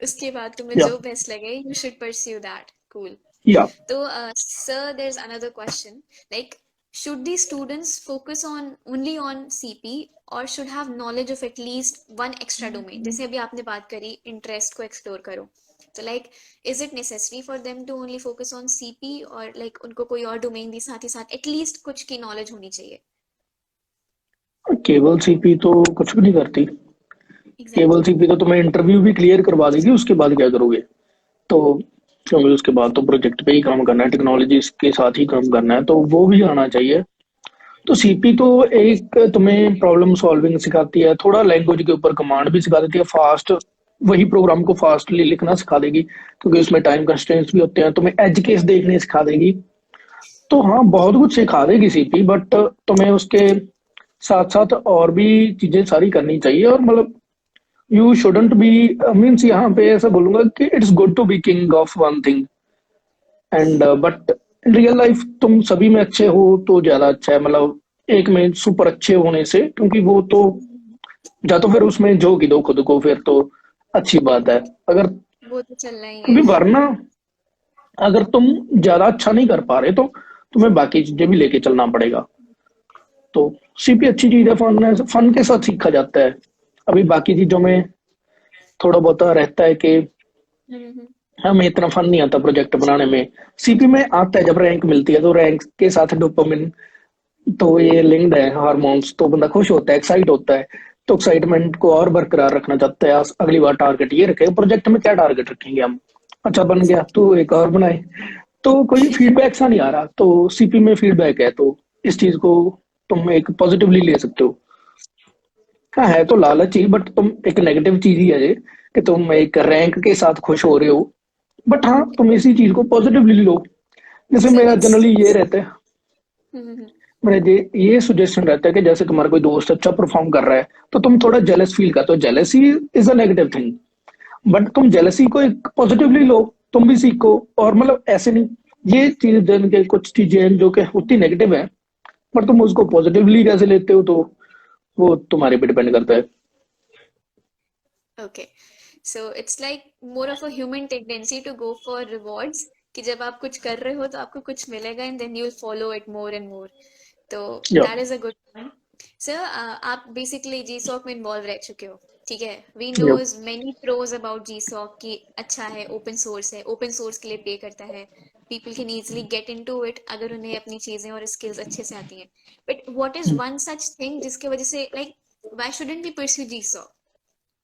उसके बाद तुम्हें या जो बेस्ट लगे you should pursue that. Cool. या So, sir, there's another question. Like, should the students focus on only on CP or should have knowledge of at least one extra domain? जैसे अभी आपने बात करी इंटरेस्ट को एक्सप्लोर करो, तो like is it necessary for them to only focus on CP और लाइक उनको कोई और डोमेन भी साथ ही साथ एटलीस्ट कुछ की नॉलेज होनी चाहिए? केवल सीपी तो कुछ भी नहीं करती। केवल एग्जैक्टली। सीपी तो तुम्हें इंटरव्यू भी क्लियर करवा देगी, उसके बाद क्या करोगे? तो क्योंकि उसके बाद तो प्रोजेक्ट पे ही काम करना है, टेक्नोलॉजी के साथ ही काम करना है, तो वो भी आना चाहिए। तो सीपी तो एक तुम्हें प्रॉब्लम सॉल्विंग सिखाती है, थोड़ा लैंग्वेज के ऊपर कमांड भी सिखा देती है, फास्ट वही प्रोग्राम को फास्टली लिखना सिखा देगी, क्योंकि उसमें टाइम कंस्ट्रेंट्स भी होते हैं। तुम्हें एज केस देखने सिखा देगी। तो हाँ, बहुत कुछ सिखा देगी सीपी, बट तुम्हें उसके साथ साथ और भी चीजें सारी करनी चाहिए। और मतलब यू शुडंट बी, मीन्स यहाँ पे ऐसा बोलूंगा कि it's good to be king of one thing, and but in real life तुम सभी में अच्छे हो तो ज्यादा अच्छा है। मतलब एक में सुपर अच्छे होने से, क्योंकि वो तो या तो फिर उसमें झोंक दो खुद को, फिर तो अच्छी बात है। अगर वो तो चलना ही क्योंकि है। वरना अगर तुम ज्यादा अच्छा नहीं कर पा रहे, तो तुम्हें बाकी चीजें भी लेके चलना पड़ेगा। तो सीपी अच्छी चीज है, फन है, फन के साथ सीखा जाता है। अभी बाकी चीजों में थोड़ा बहुत रहता है कि हम्म। हमें इतना फन नहीं आता प्रोजेक्ट बनाने में। सीपी में आता है, जब रैंक मिलती है तो रैंक के साथ डोपामिन, तो ये लिंक्ड है हार्मोन्स, तो बंदा खुश होता है, एक्साइट होता है। तो एक्साइटमेंट को और बरकरार रखना चाहता है, अगली बार टारगेट ये रखेगा। प्रोजेक्ट में क्या टारगेट रखेंगे हम? अच्छा बन गया तो एक और बनाए। तो कोई फीडबैक सा नहीं आ रहा, तो सीपी में फीडबैक है, तो इस चीज को तुम एक पॉजिटिवली ले सकते हो। हाँ, है तो लालच ही, बट तुम एक नेगेटिव चीज ही है ये, कि तुम एक रैंक के साथ खुश हो रहे हो। बट हाँ, तुम इसी चीज को पॉजिटिवली लो। जैसे सो मेरा जनरली ये इट्स। रहता है, मेरा ये सजेशन रहता है कि जैसे तुम्हारा कोई दोस्त अच्छा परफॉर्म कर रहा है, तो तुम थोड़ा जेलस फील करते हो। Jealousy is a negative thing, but तुम जेलसी को एक पॉजिटिवली लो, तुम भी सीखो। और मतलब ऐसे नहीं, ये चीज जन के कुछ चीजें हैं जो कि होती नेगेटिव है, पर तुम उसको पॉजिटिवली कैसे लेते हो, तो वो तुम्हारे पे डिपेंड करता है। Okay. So it's like more of a human tendency to go for rewards, कि जब आप कुछ कर रहे हो तो आपको कुछ मिलेगा and then you will follow it more and more. तो या that is a good point. Sir, आप बेसिकली जी सॉक में इन्वॉल्व रह चुके हो, ठीक है? वी या knows many pros about G SoC कि अच्छा है, ओपन सोर्स है, ओपन सोर्स के लिए पे करता है, people can easily get into it अगर उन्हें अपनी चीजें और स्किल्स अच्छे से आती हैं। But what is one such thing जिसकी वजह से like why shouldn't we pursue G SoC?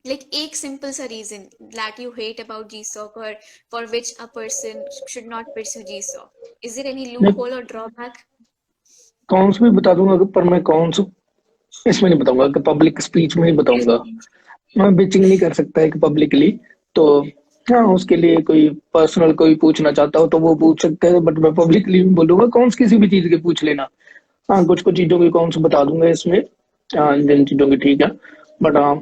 Like एक simple सा reason that you hate about GSOC or for which a person should not pursue GSOC. Is there any मैं loophole or drawback? कौन सा भी बता दूंगा, पर मैं कौन सा इसमें नहीं बताऊंगा, कि पब्लिक स्पीच में ही बताऊंगा। मैं बिचिंग नहीं कर सकता एक पब्लिकली। तो हाँ, उसके लिए कोई पर्सनल कोई पूछना चाहता हो तो वो पूछ सकते हैं, बट मैं पब्लिकली बोलूंगा कौन सी किसी भी चीज के पूछ लेना। हाँ, कुछ कुछ चीजों की कौन सा बता दूंगा इसमें, हाँ, जिन चीजों की ठीक है। बट हाँ।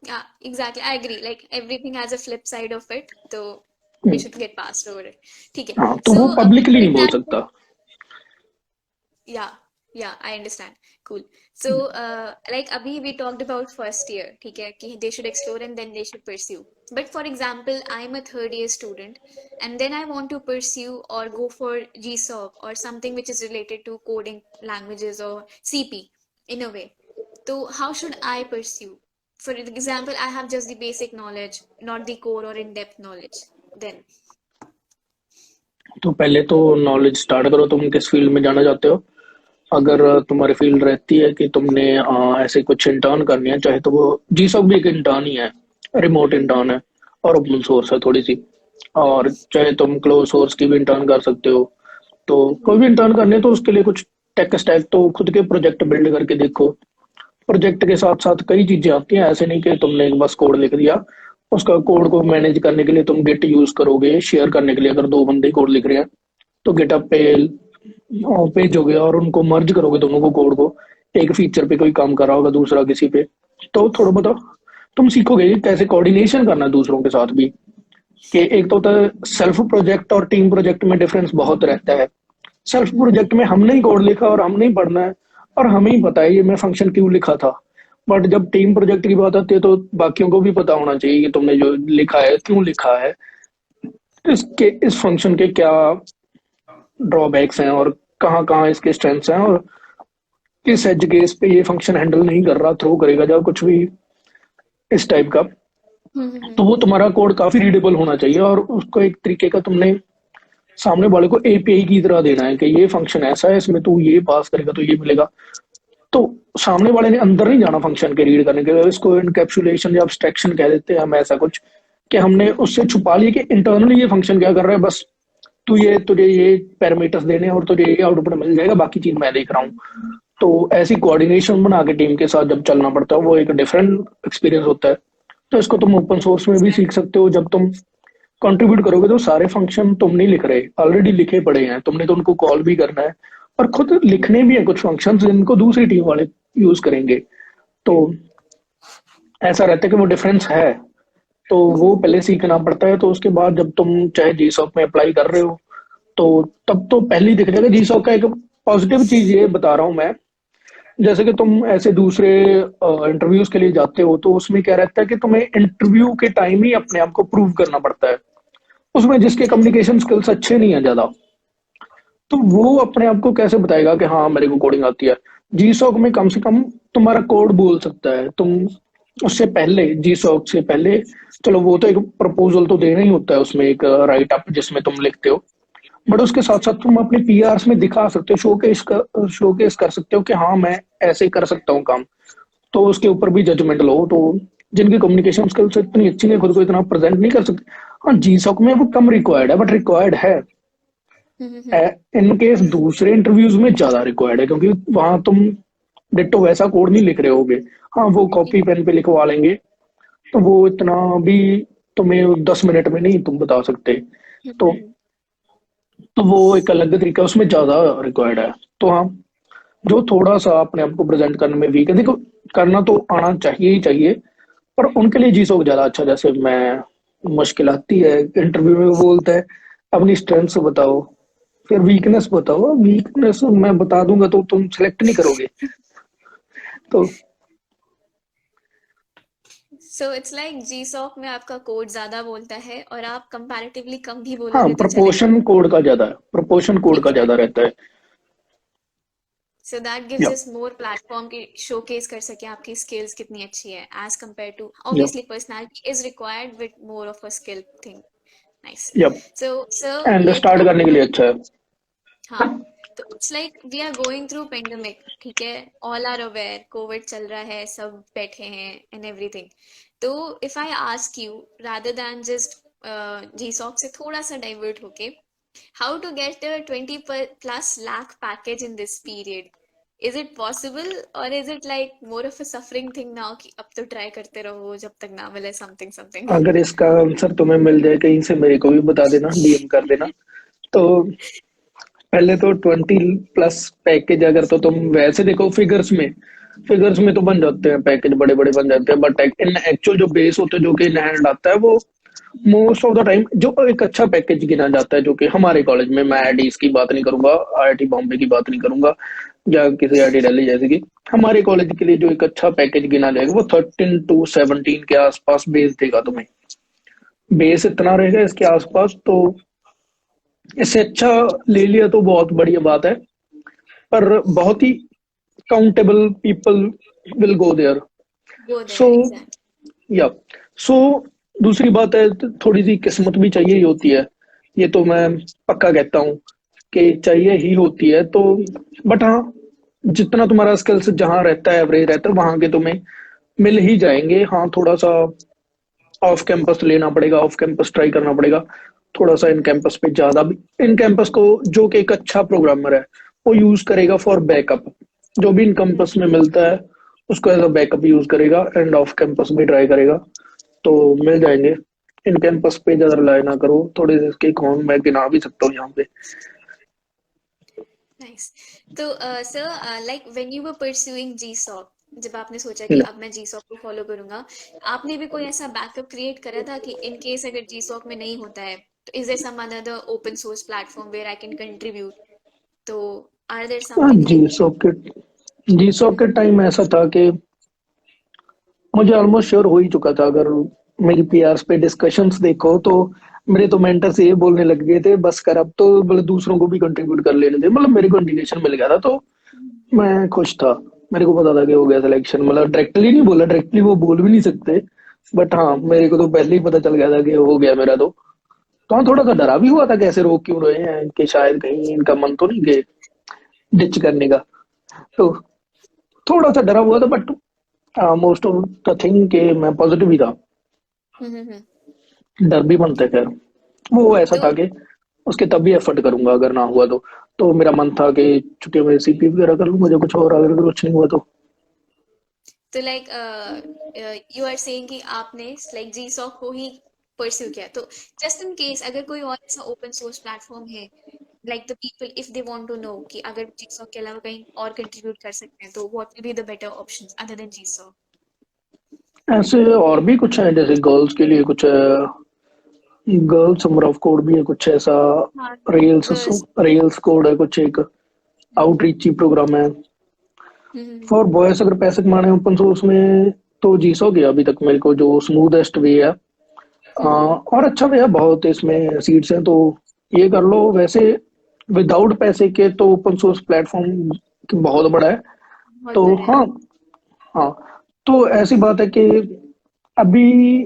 Yeah, exactly. I agree. Like everything has a flip side of it. So we hmm, should get past over it. ठीक है. हाँ, तो So वो पब्लिकली for नहीं बोल example, सकता। yeah. Yeah, I understand. Cool. So, like abhi we talked about first year, ठीक है, कि they should explore and then they should pursue. But for example, I'm a third year student, and then I want to pursue or go for GSOC or something which is related to coding languages or CP in a way. So, how should I pursue? For example, I have just the basic knowledge, not the core or in-depth knowledge. Then, तो पहले तो नॉलेज स्टार्ट करो, तुम किस फील्ड में जाना चाहते हो। अगर तुम्हारी फील्ड रहती है कि तुमने ऐसे कुछ इंटर्न करनी है, चाहे तो वो जीसॉक भी एक इंटर्न ही है, रिमोट इंटर्न है और ओपन सोर्स है थोड़ी सी। और चाहे तुम क्लोज सोर्स की भी इंटर्न कर सकते हो। तो कोई भी इंटर्न करने तो उसके लिए कुछ टेक स्टैक तो खुद के प्रोजेक्ट बिल्ड करके देखो। प्रोजेक्ट के साथ साथ कई चीजें आती हैं, ऐसे नहीं कि तुमने एक बस कोड लिख दिया। उसका कोड को मैनेज करने के लिए तुम गिट यूज करोगे, शेयर करने के लिए अगर दो बंदे कोड लिख रहे हैं तो गिटअप पे पेज हो गया और उनको मर्ज करोगे दोनों को, कोड को। एक फीचर पे कोई काम कर रहा होगा, दूसरा किसी पे। तो थोड़ा बहुत तुम सीखोगे कि कैसे कोऑर्डिनेशन करना है दूसरों के साथ भी। कि एक तो होता है सेल्फ प्रोजेक्ट और टीम प्रोजेक्ट में डिफरेंस बहुत रहता है। सेल्फ प्रोजेक्ट में हमने ही कोड लिखा और हमने ही पढ़ना है और हमें ही पता है ये मैं फंक्शन क्यों लिखा था। बट जब टीम प्रोजेक्ट की बात आती है तो बाकियों को भी पता होना चाहिए कि तुमने जो लिखा है क्यों लिखा है, इसके इस फंक्शन के क्या ड्रॉबैक्स हैं और कहाँ कहाँ इसके स्ट्रेंथ्स हैं, और किस एज केस पे ये फंक्शन हैंडल नहीं कर रहा, थ्रो करेगा जब कुछ भी इस टाइप का। हम्म। तो वो तुम्हारा कोड काफी रीडेबल होना चाहिए और उसको एक तरीके का तुमने सामने वाले को एपीआई की तरह देना है कि ये फंक्शन ऐसा है, इसमें तू ये पास करेगा तो ये मिलेगा। तो सामने वाले ने अंदर नहीं जाना फंक्शन के रीड करने के लिए। इसको इनकैप्सुलेशन या एब्स्ट्रैक्शन कह देते हैं हम, ऐसा कुछ कि हमने उससे छुपा लिया कि इंटरनली ये फंक्शन क्या कर रहा है। बस तू ये तुझे ये पैरामीटर्स देने और तुझे ये आउटपुट मिल जाएगा, बाकी चीज मैं देख रहा हूँ। तो ऐसी कोऑर्डिनेशन बना के टीम के साथ जब चलना पड़ता है वो एक डिफरेंट एक्सपीरियंस होता है। तो इसको तुम ओपन सोर्स में भी सीख सकते हो। जब तुम कंट्रीब्यूट करोगे तो सारे फंक्शन तुम नहीं लिख रहे, ऑलरेडी लिखे पड़े हैं, तुमने तो उनको कॉल भी करना है और खुद लिखने भी है कुछ फंक्शन जिनको दूसरी टीम वाले यूज करेंगे। तो ऐसा रहता है कि वो डिफरेंस है। तो वो पहले सीखना पड़ता है। तो उसके बाद जब तुम चाहे जीसॉक में अप्लाई कर रहे हो तो तब तो पहले ही दिख जाएगा। जीसॉक का एक पॉजिटिव चीज ये बता रहा हूँ मैं, जैसे कि तुम ऐसे दूसरे इंटरव्यूज के लिए जाते हो तो उसमें क्या रहता है कि तुम्हें इंटरव्यू के टाइम ही अपने आप को प्रूव करना पड़ता है। उसमें जिसके कम्युनिकेशन स्किल्स अच्छे नहीं है ज्यादा, तो वो अपने आप को कैसे बताएगा कि हाँ मेरे को कोडिंग आती है। जीसॉक में कम से कम तुम्हारा कोड बोल सकता है। तुम उससे पहले, जीसॉक से पहले, चलो वो तो एक प्रपोजल तो देना ही होता है उसमें, एक राइट अप जिसमें तुम लिखते हो। बट उसके साथ साथ तुम अपने पीआरस में दिखा सकते हो, शोकेस कर सकते हो कि हाँ मैं ऐसे कर सकता हूँ काम। तो उसके ऊपर भी जजमेंट लो। तो जिनकी कम्युनिकेशन स्किल्स इतनी अच्छी नहीं, खुद को इतना प्रेजेंट नहीं कर सकते, हाँ जीसॉक में वो कम रिक्वायर्ड है, बट रिक्वायर्ड है। हम्म। इन केस दूसरे इंटरव्यूज में ज्यादा रिक्वायर्ड है क्योंकि वहां तुम डिट्टो वैसा कोड नहीं लिख रहे होगे। हाँ वो कॉपी पेन पे लिखवा लेंगे, तो वो इतना भी तुम्हें 10 मिनट में नहीं तुम बता सकते। तो हम्म। तो वो एक अलग तरीका, उसमें ज्यादा रिक्वायर्ड है। तो हाँ, जो थोड़ा सा अपने आप को प्रेजेंट करने में वीक है, देखो करना तो आना चाहिए ही चाहिए, पर उनके लिए जीसोक ज्यादा अच्छा। जैसे मैं, मुश्किल आती है इंटरव्यू में, वो बोलता है अपनी स्ट्रेंथ्स बताओ, फिर वीकनेस बताओ। वीकनेस मैं बता दूंगा तो तुम सिलेक्ट नहीं करोगे। तो सो इट्स लाइक जीसॉक में आपका कोड ज्यादा बोलता है और आप कंपैरेटिवली कम भी हाँ, बोलोगे तो चलेगा। प्रपोर्शन कोड का ज्यादा है, प्रपोर्शन कोड का ज्यादा एग्जैक्टली। रहता है। So that gives yup us more platform की शोकेस कर सके आपकी स्किल्स कितनी अच्छी है as compare to yup obviously personality is required with more of a skill thing. Nice. Yup so sir and let start करने के लिए अच्छा है। हाँ, तो it's like we are going through pandemic, ठीक है, ऑल आर अवेयर कोविड चल रहा है, सब बैठे हैं एंड एवरीथिंग। तो if I ask you rather than just GSoC से थोड़ा सा डाइवर्ट होके, how to get a 20+ lakh package in this period, is it possible और is it like more of a suffering thing now कि अब तो ट्राई करते रहो जब तक ना मिले समथिंग समथिंग। अगर इसका आंसर तुम्हें मिल जाए कहीं से, मेरे को भी बता देना, डीएम कर देना। तो पहले तो 20+ पैकेज अगर तो तुम वैसे देखो फिगर्स में, फिगर्स में तो बन जाते हैं पैकेज, बड़े बड़े बन जाते हैं, बट इन एक्चुअल जो बेस होते हैं जो कि इन हैंड आता है वो मोस्ट ऑफ द टाइम जो एक अच्छा पैकेज गिना जाता है, जो कि हमारे कॉलेज में, मैं आईआईटीज की बात नहीं करूंगा, आईआईटी बॉम्बे की बात नहीं करूंगा, या किसी आईआईटी दिल्ली जैसे की, हमारे कॉलेज के लिए जो एक अच्छा पैकेज गिना जाएगा वो 13 to 17 के आसपास बेस देगा तुम्हें। बेस इतना रहेगा इसके आसपास, तो इससे अच्छा ले लिया तो बहुत बढ़िया बात है। पर बहुत ही countable people will go there. Go so there, exactly. या सो दूसरी बात है, थोड़ी सी किस्मत भी चाहिए ही होती है। ये तो मैं पक्का कहता हूँ कि चाहिए ही होती है। तो बट हाँ, जितना तुम्हारा स्किल्स जहाँ रहता है, एवरेज रहता है, वहां के तुम्हें मिल ही जाएंगे। हाँ, थोड़ा सा ऑफ कैंपस लेना पड़ेगा, ऑफ कैंपस ट्राई करना पड़ेगा, थोड़ा सा इन कैंपस पे ज्यादा भी। इन कैंपस को जो कि एक अच्छा प्रोग्रामर है वो यूज करेगा फॉर बैकअप। जो भी इन कैंपस में मिलता है उसको एज अ बैकअप यूज करेगा, एंड ऑफ कैंपस भी ट्राई करेगा, तो मिल जाएंगे। इन कैंपस पे ज्यादा रिलाय ना करो। थोड़े से इसके कौन मैं गिना भी सकता हूँ यहाँ पे। नाइस। तो sir, like when you were pursuing GSOC, जब आपने सोचा कि न- अब मैं GSOC को फॉलो करूंगा, आपने भी कोई ऐसा बैकअप क्रिएट करा था कि इन केस अगर GSOC में नहीं होता है तो is there some another open source platform where I can contribute? तो आर देयर हाँ, समथिंग लाइक? जी सॉकेट टाइम ऐसा था कि मुझे ऑलमोस्ट श्योर हो ही चुका था। अगर मेरी पीआरस पे डिस्कशंस देखो तो मेरे तो मेंटर से ये बोलने लग गए थे, बस कर अब तो, मतलब दूसरों को भी कंट्रीब्यूट कर लेने दे। मतलब मेरे को इंडिकेशन मिल गया था, तो मैं खुश था। मेरे को पता था कि हो गया सिलेक्शन। मतलब डायरेक्टली नहीं बोला, डायरेक्टली वो बोल भी नहीं सकते, बट हाँ मेरे को तो पहले ही पता चल गया था कि हो गया मेरा। तो हाँ, थोड़ा सा डरा भी हुआ था कि ऐसे रोक क्यों रहे हैं, कि शायद कहीं इनका मन तो नहीं कि डिच करने का। तो थोड़ा सा डरा हुआ था, but most of the thing कि मैं पॉजिटिव ही था। हम्म। डर भी बनता है खैर। वो ऐसा तो था कि उसके तब भी एफर्ट करूंगा अगर ना हुआ तो मेरा मन था कि छुट्टियों में सीपी वगैरह कर लूँ, मुझे कुछ और अगर कुछ नहीं हुआ तो। लाइक यू आर सेइंग कि आपने लाइक GSOC को ही परस्यू किया। तो जस्ट इन केस अगर कोई और ऐसा ओपन सोर्स प्लेटफॉर्म है, like the people if they want to know कि अगर GSOC के अलावा कहीं और कंट्रीब्यूट कर सकते हैं, तो what will be the better options other than GSOC? ऐसे और भी कुछ है, जैसे गर्ल्स के लिए कुछ है, गर्ल्स समर ऑफ कोड भी है कुछ ऐसा, हाँ, रेल्स गर्ल्स। रेल्स कोड है कुछ, एक आउटरीच प्रोग्राम है। हम्म। फॉर बॉयज अगर पैसे कमाने ओपन सोर्स में, तो जीसो गया अभी तक मेरे को जो स्मूदेस्ट वे है। और अच्छा वे है, बहुत इसमें सीट्स हैं, तो ये कर लो। वैसे विदाउट पैसे के तो ओपन सोर्स प्लेटफॉर्म बहुत बड़ा है। बहुत तो बड़ा है। हाँ, हाँ, तो ऐसी बात है कि अभी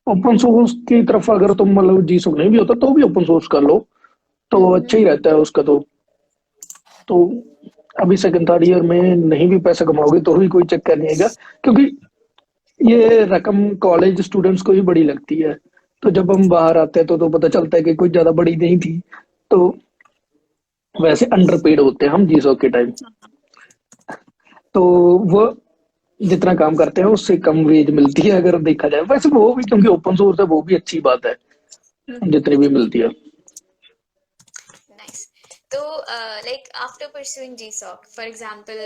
ओपन सोर्स की तरफ अगर तुम, मतलब जीसो नहीं भी होता तो भी ओपन सोर्स कर लो, तो अच्छा हम्म। ही रहता है उसका। तो अभी सेकंड थर्ड ईयर में नहीं भी पैसा कमाओगे तो भी कोई चक्कर नहीं आएगा, क्योंकि ये रकम कॉलेज स्टूडेंट्स को ही बड़ी लगती है। तो जब हम बाहर आते हैं तो पता चलता है कि कुछ ज्यादा बड़ी नहीं थी। तो वैसे अंडरपेड होते हैं हम जीसो के टाइम। तो वो जितना काम करते हैं उससे कम वेज मिलती है अगर देखा जाए। वैसे वो भी क्योंकि ओपन सोर्स है, वो भी अच्छी बात है जितनी भी मिलती है। Nice. So, like after pursuing GSOC, for example,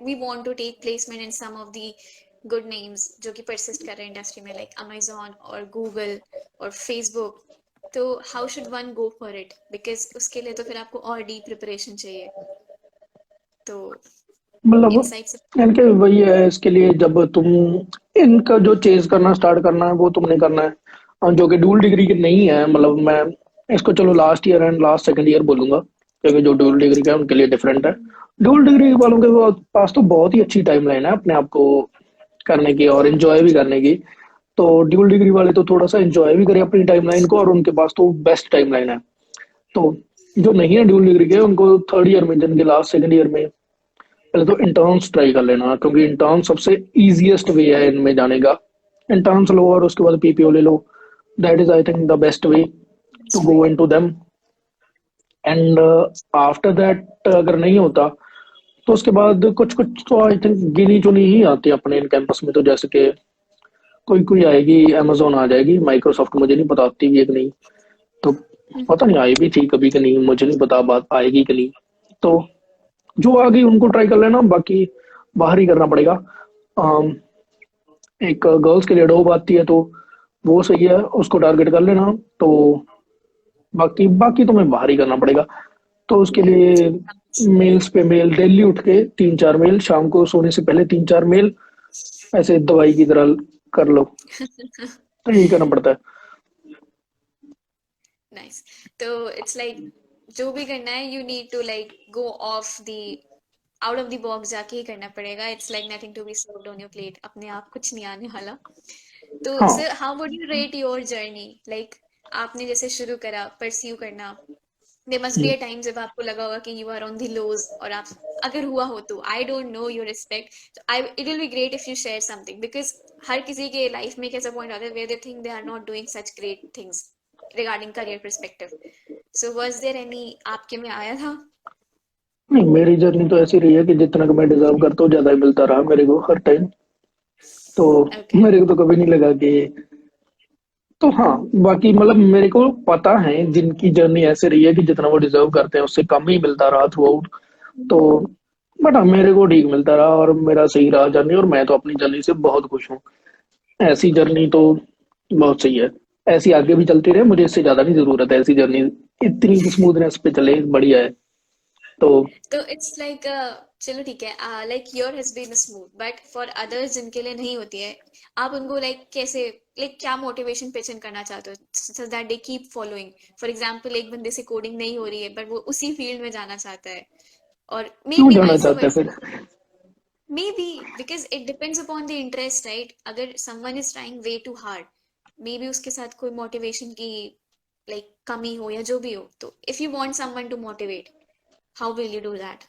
we want to take placement in some of the good names जो कि persist कर रहे हैं industry में, like Amazon or Google or Facebook. तो how should one go for it? Because उसके लिए तो फिर आपको और deep preparation चाहिए। तो मतलब insights। इनके वही है, इसके लिए जब तुम इनका जो चेज करना स्टार्ट करना है वो तुमने करना है। और जो कि डुअल डिग्री की नहीं है, मतलब मैं इसको चलो last year and last second year बोलूंगा, क्योंकि जो डुअल डिग्री का है उनके लिए डिफरेंट है। डुअल डिग्री वालों के पास तो बहुत ही अच्छी टाइमलाइन है अपने आप को करने की और एंजॉय भी करने की। तो ड्यूल डिग्री वाले तो थोड़ा सा एंजॉय भी करें अपनी टाइमलाइन को, और उनके पास तो बेस्ट टाइमलाइन है। तो जो नहीं है ड्यूल डिग्री के, उनको थर्ड ईयर में, जिनके लास्ट सेकंड ईयर में, पहले तो इंटर्न्स ट्राई कर लेना, क्योंकि इंटर्न सबसे इजीएस्ट वे है इनमें जाने का। इंटर्न्स लो और उसके बाद पीपीओ ले लो। That is I think the best way to best way। Go into them. And after that अगर नहीं होता तो उसके बाद कुछ कुछ तो आई थिंक गिनी चुनी ही आती है अपने इन कैंपस में। तो जैसे कि कोई कोई आएगी, amazon आ जाएगी, माइक्रोसॉफ्ट मुझे नहीं पता आती भी है कि नहीं। तो पता नहीं आई भी थी कभी कि नहीं, मुझे नहीं पता बात आएगी कि नहीं। तो जो आ गई उनको ट्राई कर लेना, बाकी बाहर ही करना पड़ेगा। अम, एक गर्ल्स के लिए एडोब आती है, तो वो सही है, उसको टारगेट कर लेना। तो बाकी बाकी तुम्हें बाहर ही करना पड़ेगा। तो उसके लिए मेल्स पे मेल, डेली उठ के 3-4 मेल, शाम को सोने से पहले 3-4 मेल, ऐसे दवाई की तरह कर लो। तो यही करना पड़ता है। नाइस। तो इट्स लाइक जो भी करना है you need to like go of the out of the box जाके ही करना पड़ेगा। It's like nothing to be served on your plate, अपने आप कुछ नहीं आने वाला। तो हाँ। Sir how would you rate your journey, like आपने जैसे शुरू करा परस्यू करना, there must be hmm, a time जब आपको लगा होगा कि you are on the lows, और आप अगर हुआ हो तो I don't know your respect, I it will be great if you share something, because हर किसी के लाइफ में एक ऐसा पॉइंट आता है where they think they are not doing such great things regarding career perspective. So was there any आपके में आया था? नहीं, मेरी जर्नी तो ऐसी रही है कि जितना कि मैं डिजर्व करता हूँ ज्यादा ही मिलता रहा मेरे को हर टाइम। तो ओके। मेरे को तो कभी नहीं लगा कि, तो हाँ, बाकी मतलब मेरे को पता है जिनकी जर्नी ऐसे रही है कि जितना वो डिजर्व करते हैं उससे कम ही मिलता रहा थ्रू आउट। तो बट हाँ, मेरे को ठीक मिलता रहा और मेरा सही रहा जर्नी, और मैं तो अपनी जर्नी से बहुत खुश हूँ। ऐसी जर्नी तो बहुत सही है। ऐसी आगे भी चलती रहे, मुझे इससे ज्यादा नहीं जरूरत है ऐसी जर्नी। इतनी स्मूथनेस पे चले, बढ़िया है। तो तो इट्स लाइक चलो ठीक है, like your has been smooth, but for others जिनके लिए नहीं होती है, आप उनको लाइक कैसे, लाइक क्या मोटिवेशन पिच करना चाहते हो so that they keep following? For example एक बंदे से कोडिंग नहीं हो रही है बट वो उसी फील्ड में जाना चाहता है, और मे क्यों बी जाना वाइस चाहते हैं वर्सा, फिर? Maybe because it depends upon the interest, right? अगर someone is trying way too hard, maybe उसके साथ कोई मोटिवेशन की लाइक कमी हो या जो भी हो, तो if you want someone to motivate, how will you do that?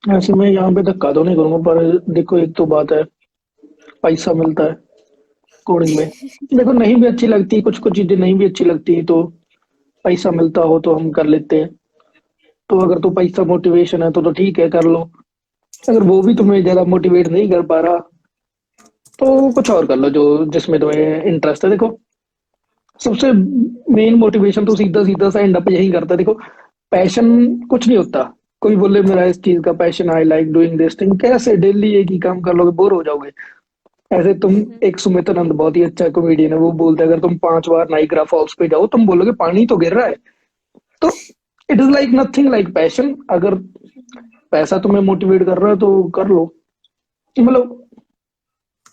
ऐसे मैं यहाँ पे धक्का तो नहीं करूंगा, पर देखो एक तो बात है, पैसा मिलता है कोडिंग में। देखो नहीं भी अच्छी लगती, कुछ कुछ चीजें नहीं भी अच्छी लगती, तो पैसा मिलता हो तो हम कर लेते हैं। तो अगर तो पैसा मोटिवेशन है तो ठीक है, कर लो। अगर वो भी तुम्हें ज्यादा मोटिवेट नहीं कर पा रहा, तो कुछ और कर लो जो जिसमें तुम्हें इंटरेस्ट है। देखो, सबसे मेन मोटिवेशन तो सीधा सीधा सा एंड अप यही करता है। देखो, पैशन कुछ नहीं होता। कोई बोले मेरा इस चीज का passion, I like doing this thing, कैसे डेली एक ही काम कर लोगे, बोर हो जाओगे। ऐसे तुम, एक सुमित आनंद बहुत ही अच्छा कॉमेडियन है, वो बोलते हैं अगर तुम 5 बार नाइग्रा फॉल्स पे जाओ तुम बोलोगे पानी तो गिर रहा है। तो it is like nothing like passion. अगर पैसा तुम्हें मोटिवेट कर रहा है तो कर लो। मतलब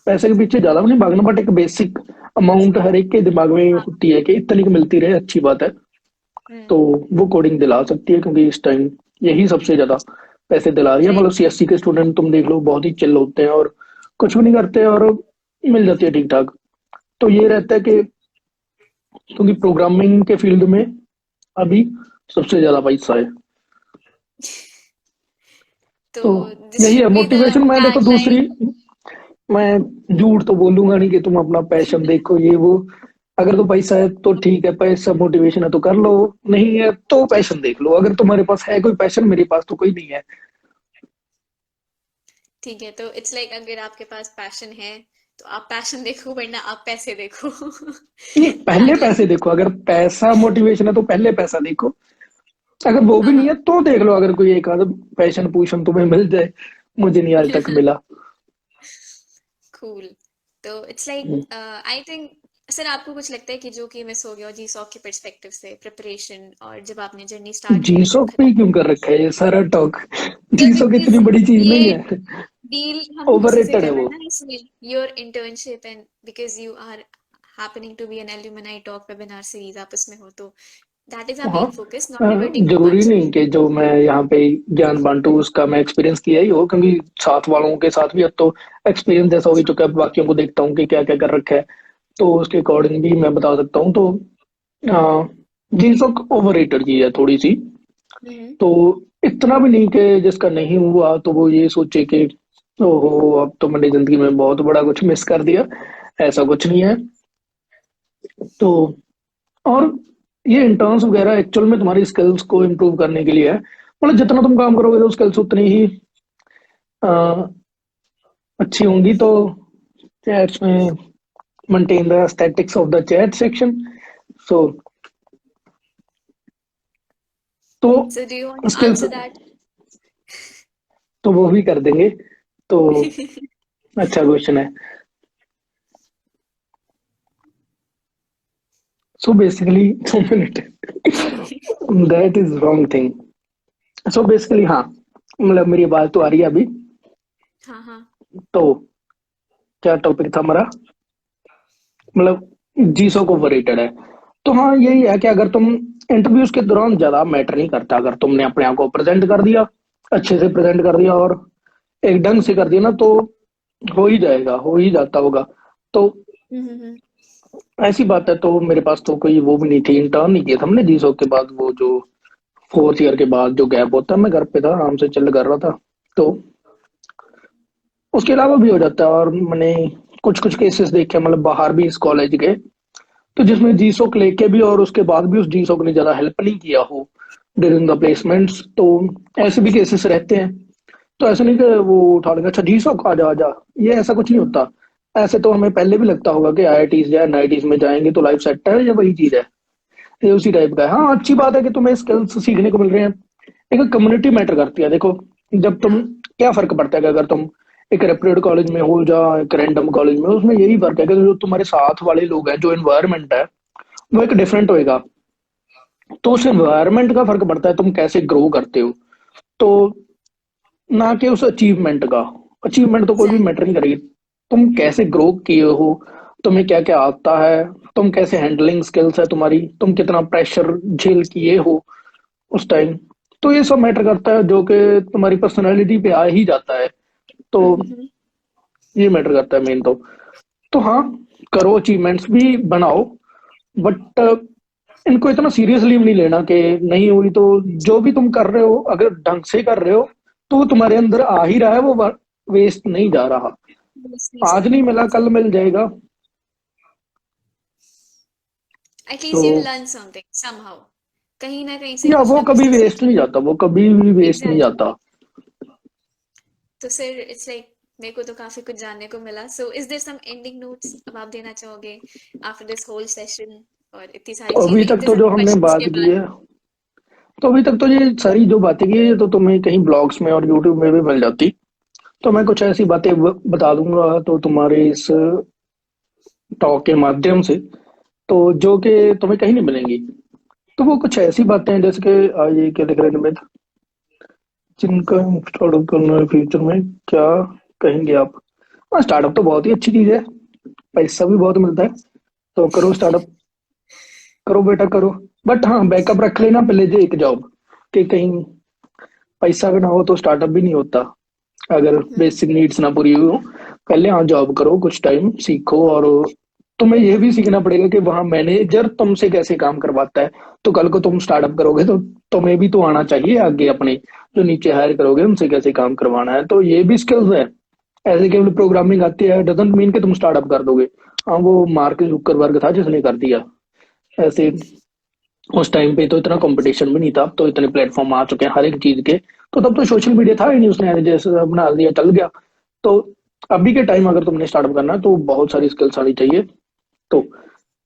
पैसे के पीछे ज्यादा भी नहीं भागना, बट एक बेसिक अमाउंट हर एक के दिमाग में हाँ। होती है कि इतनी की मिलती रहे, अच्छी बात है। तो हम्म। वो कोडिंग दिला सकती है, क्योंकि इस टाइम यही सबसे ज्यादा पैसे दिला रही है। राइट। मतलब सीएससी के स्टूडेंट तुम देख लो, बहुत ही चिल होते हैं और कुछ भी नहीं करते, और मिल जाती है ठीक ठाक। तो ये रहता है कि क्योंकि प्रोग्रामिंग के फील्ड में अभी सबसे ज्यादा पैसा है। तो तो दिस यही है शुड बी द मोटिवेशन। मैं देखो दूसरी, टैगलाइन। मैं झूठ तो बोलूंगा नहीं कि तुम अपना पैशन देखो ये वो। अगर तो पैसा है तो ठीक है, पैसा मोटिवेशन है तो कर लो, नहीं है तो पैशन देख लो। अगर तुम्हारे पास है कोई पैशन, मेरे पास तो कोई नहीं है। ठीक है, तो इट्स लाइक अगर आपके पास पैशन है तो आप पैशन देखो, वरना आप पैसे देखो। नहीं, पहले टैगलाइन। पैसे देखो। अगर पैसा मोटिवेशन है तो पहले पैसा देखो। अगर वो भी हाँ नहीं है हाँ। तो देख लो, अगर कोई एक आध पैशन पूशन तुम्हें मिल जाए। मुझे नहीं आज तक मिला। कूल। तो it's like I think sir आपको कुछ लगता है कि जो कि मिस हो गया जी सॉक के पर्सपेक्टिव से प्रिपरेशन, और जब आपने जर्नी स्टार्ट करी जब जीसोक पे खत्म? ही क्यों कर रखा है ये सारा टॉक? जीसोक बिकॉज इतनी बड़ी चीज नहीं ये है। डील हम उसी से ओवररेटेड है कर रहे वो। हैं ना, इसलिए your internship and because you are happening to be an alumni talk webinar series, आप उसमें हो, तो दैट इज आवर हाँ, main focus, not debating to जरूरी मच। नहीं कि जो मैं यहाँ पे ज्ञान बांटू उसका मैं एक्सपीरियंस किया ही हो, क्योंकि साथ वालों के साथ भी अब तो एक्सपीरियंस जैसा हो ही चुका है। बाकियों को देखता हूँ कि क्या क्या कर रखा है, तो उसके अकॉर्डिंग भी मैं बता सकता हूँ। तो जीसस ओवररेटेड चीज है थोड़ी सी। हम्म। तो इतना भी नहीं कि जिसका नहीं हुआ तो वो ये सोचे कि ओहो अब तो मैंने जिंदगी में बहुत बड़ा कुछ मिस कर दिया। ऐसा कुछ नहीं है। तो और ये इंटर्न्स वगैरह एक्चुअल में तुम्हारी स्किल्स को इम्प्रूव करने के लिए है। मतलब जितना तुम काम करोगे तो स्किल्स उतनी ही अ, अच्छी होंगी। तो चैट्स में maintain the statics of the chat section. So तो so do you want to skills answer that? तो वो भी कर देंगे। तो अच्छा क्वेश्चन है। So basically 2 minute that is wrong thing. So basically हाँ, मतलब मेरी आवाज तो आ रही है अभी। हाँ हाँ। तो क्या टॉपिक था हमारा, मतलब जीसो को ओवररेटेड है। तो हाँ यही है कि अगर तुम इंटरव्यूज के दौरान ज्यादा मैटर नहीं करता, अगर तुमने अपने आप को प्रेजेंट कर दिया, अच्छे से प्रेजेंट कर दिया और एक ढंग से कर दिया ना, तो हो ही जाएगा, हो ही जाता होगा। तो हम्म। ऐसी बात है। तो मेरे पास तो कोई वो भी नहीं थी, इंटर्न नहीं किया था हमने जीसो के बाद, वो जो 4th ईयर के बाद जो गैप होता है, मैं घर पे था, आराम से चिल कर रहा था। तो उसके अलावा भी हो जाता है। और मैंने कुछ कुछ केसेस देखे, मतलब बाहर भी इस कॉलेज के, तो जिसमें जीसोक लेके भी और उसके बाद भी उस जीसोक ने ज्यादा हेल्प नहीं किया हो ड्यूरिंग द प्लेसमेंट्स। तो ऐसे भी केसेस रहते हैं। तो ऐसा नहीं कि वो उठा लेंगे, अच्छा जीसोक आ जा आ जा, ये ऐसा कुछ नहीं होता। ऐसे तो हमें पहले भी लगता होगा कि आईआईटीज या एनआईटीज में जाएंगे तो लाइफ सेट है, या वही चीज है, ये उसी टाइप का है। हाँ अच्छी बात है कि तुम्हें स्किल्स सीखने को मिल रहे हैं। एक कम्युनिटी मैटर करती है, देखो जब तुम, हाँ। क्या फर्क पड़ता है कि अगर तुम एक रेप्यूटेड कॉलेज में हो या एक रैंडम कॉलेज में हो, उसमें यही फर्क है कि जो तुम्हारे साथ वाले लोग हैं, जो एनवायरनमेंट है वो एक डिफरेंट होएगा। तो उस एनवायरनमेंट का फर्क पड़ता है तुम कैसे ग्रो करते हो, तो ना कि उस अचीवमेंट का। अचीवमेंट तो कोई भी मैटर एग्जैक्टली। नहीं करेगी, तुम कैसे ग्रो किए हो, तुम्हें क्या क्या आता है, तुम कैसे हैंडलिंग स्किल्स है तुम्हारी, तुम कितना प्रेशर झेल किए हो उस टाइम। तो ये सब मैटर करता है, जो कि तुम्हारी पर्सनैलिटी पे आ ही जाता है। तो ये मैटर करता है मेन तो हाँ, करो अचीवमेंट्स भी बनाओ, बट इनको इतना सीरियसली भी नहीं लेना कि नहीं हुई तो, जो भी तुम कर रहे हो अगर ढंग से कर रहे हो तो वो तुम्हारे अंदर आ ही रहा है, वो वेस्ट नहीं जा रहा। बस नहीं आज नहीं जाएगा। मिला कल मिल जाएगा। तो at least you learn something somehow, कहीं ना कहीं से या कुछ वो ना कुछ कभी तो वेस्ट सीख। नहीं जाता, वो कभी भी वेस्ट नहीं एग्जैक्टली। जाता। तो फिर इट्स लाइक मेरे को तो काफी कुछ जानने को मिला। So is there some ending notes अब आप देना चाहोगे आफ्टर दिस होल सेशन और इतनी सारी तो अभी चीजें, तक इतने तो जो सारे हमने क्वेश्चंस बात के की बाद? है, तो अभी तक तो ये सारी जो बातें की है तो तुम्हें कहीं ब्लॉग्स में और यूट्यूब में भी मिल जाती। तो मैं कुछ ऐसी बातें बता दूंगा तो तुम्हारे इस टॉक के माध्यम से, तो जो कि तुम्हें कहीं नहीं मिलेंगी। तो वो कुछ ऐसी बातें हैं जैसे कि ये क्या लिख रहे हैं निमित, जिनका स्टार्टअप करना है फ्यूचर में, क्या कहेंगे आप? हाँ स्टार्टअप तो बहुत ही अच्छी चीज है, पैसा भी बहुत मिलता है। तो करो स्टार्टअप, करो बेटा करो। बट हाँ बैकअप रख लेना पहले जो एक जॉब, कि कहीं पैसा भी ना हो तो स्टार्टअप भी नहीं होता, अगर हम्म। बेसिक नीड्स ना पूरी हुई हो। पहले हाँ जॉब करो, कुछ टाइम सीखो, और तुम्हें यह भी सीखना पड़ेगा कि वहां मैनेजर तुमसे कैसे काम करवाता है। तो कल को तुम स्टार्टअप करोगे तो तुम्हें भी तो आना चाहिए आगे, अपने जो नीचे हायर करोगे उनसे कैसे काम करवाना है, तो ये भी स्किल्स है। ऐसे केवल प्रोग्रामिंग आती है डजंट मीन कि तुम स्टार्टअप कर दोगे। हाँ वो मार्क जुकरबर्ग था जिसने कर दिया ऐसे। उस टाइम पे तो इतना कंपटीशन भी नहीं था, अब तो इतने प्लेटफॉर्म आ चुके हैं हर एक चीज के। तो तब तो सोशल मीडिया था ही नहीं, उसने जैसे बना दिया चल गया। तो अभी के टाइम अगर तुमने स्टार्टअप करना है तो बहुत सारी स्किल्स आनी चाहिए। तो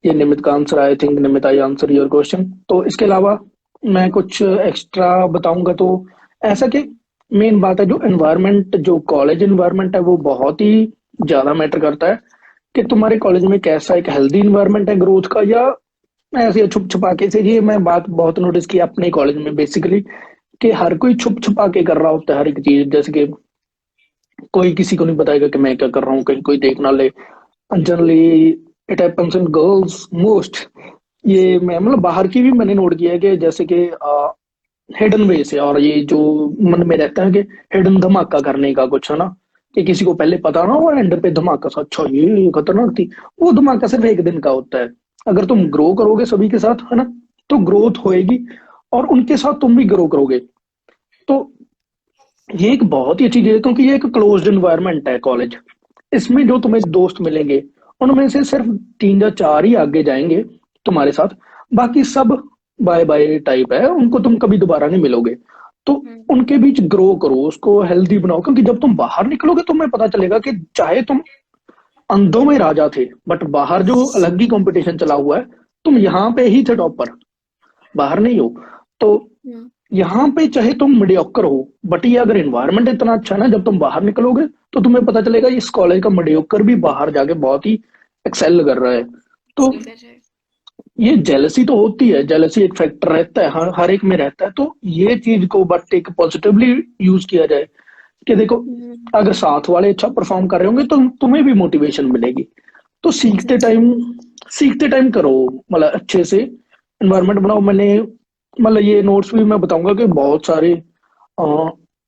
ये निमित का answer, I think Nimit I answer your question. तो इसके अलावा मैं कुछ एक्स्ट्रा बताऊंगा तो ऐसा कि मेन बात है जो एनवायरनमेंट, जो कॉलेज एनवायरनमेंट है वो बहुत ही ज्यादा मैटर करता है, कि तुम्हारे कॉलेज में कैसा एक हेल्दी इन्वायरमेंट है ग्रोथ का, या ऐसे छुप छुपा के से। ये मैं बात बहुत नोटिस की अपने कॉलेज में बेसिकली, कि हर कोई छुप छुपा के कर रहा होता है हर एक चीज, जैसे कि कोई किसी को नहीं बताएगा कि मैं क्या कर रहा हूँ, कहीं कोई देख ना ले। Generally it happens in girls most. ये मैं मतलब बाहर की भी मैंने नोट किया है कि जैसे कि हिडन वे से, और ये जो मन में रहता है कि हिडन धमाका करने का कुछ है ना, कि किसी को पहले पता ना हो एंड पे धमाका सा, अच्छा ये खतरनाक थी। वो धमाका सिर्फ एक दिन का होता है। अगर तुम ग्रो करोगे सभी के साथ है ना, तो ग्रोथ होएगी, और उनके साथ तुम भी ग्रो करोगे। तो ये एक बहुत ही अच्छी चीज है, क्योंकि ये एक क्लोज्ड एनवायरनमेंट है कॉलेज। इसमें जो तुम्हें दोस्त मिलेंगे उनमें से सिर्फ 3 या 4 ही आगे जाएंगे तुम्हारे साथ, बाकी सब बाय बाय टाइप है, उनको तुम कभी दोबारा नहीं मिलोगे। तो हम्म। उनके बीच ग्रो करो, उसको हेल्दी बनाओ, क्योंकि जब तुम बाहर निकलोगे तुम्हें पता चलेगा कि चाहे तुम अंधों में राजा थे, बट बाहर जो अलग ही कंपटीशन चला हुआ है, तुम यहाँ पे ही थे टॉपर, बाहर नहीं हो। तो हम्म। यहाँ पे चाहे तुम मीडियोकर हो, बट ये अगर एनवायरनमेंट इतना अच्छा है ना, जब तुम बाहर निकलोगे तो तुम्हें पता चलेगा इस कॉलेज का मीडियोकर भी बाहर जाके बहुत ही एक्सेल कर रहा है। तो एक्सेल कर रहा है। ये जेलसी तो होती है, जेलसी एक फैक्टर रहता है, हर एक में रहता है। तो ये चीज को बट एक पॉजिटिवली यूज किया जाए कि देखो, हम्म। अगर साथ वाले अच्छा परफॉर्म कर रहे होंगे तो तुम्हें भी मोटिवेशन मिलेगी। तो एग्जैक्टली। सीखते टाइम करो, मतलब अच्छे से एनवायरनमेंट बनाओ। मैंने मतलब ये नोट्स भी मैं बताऊंगा कि बहुत सारे अ,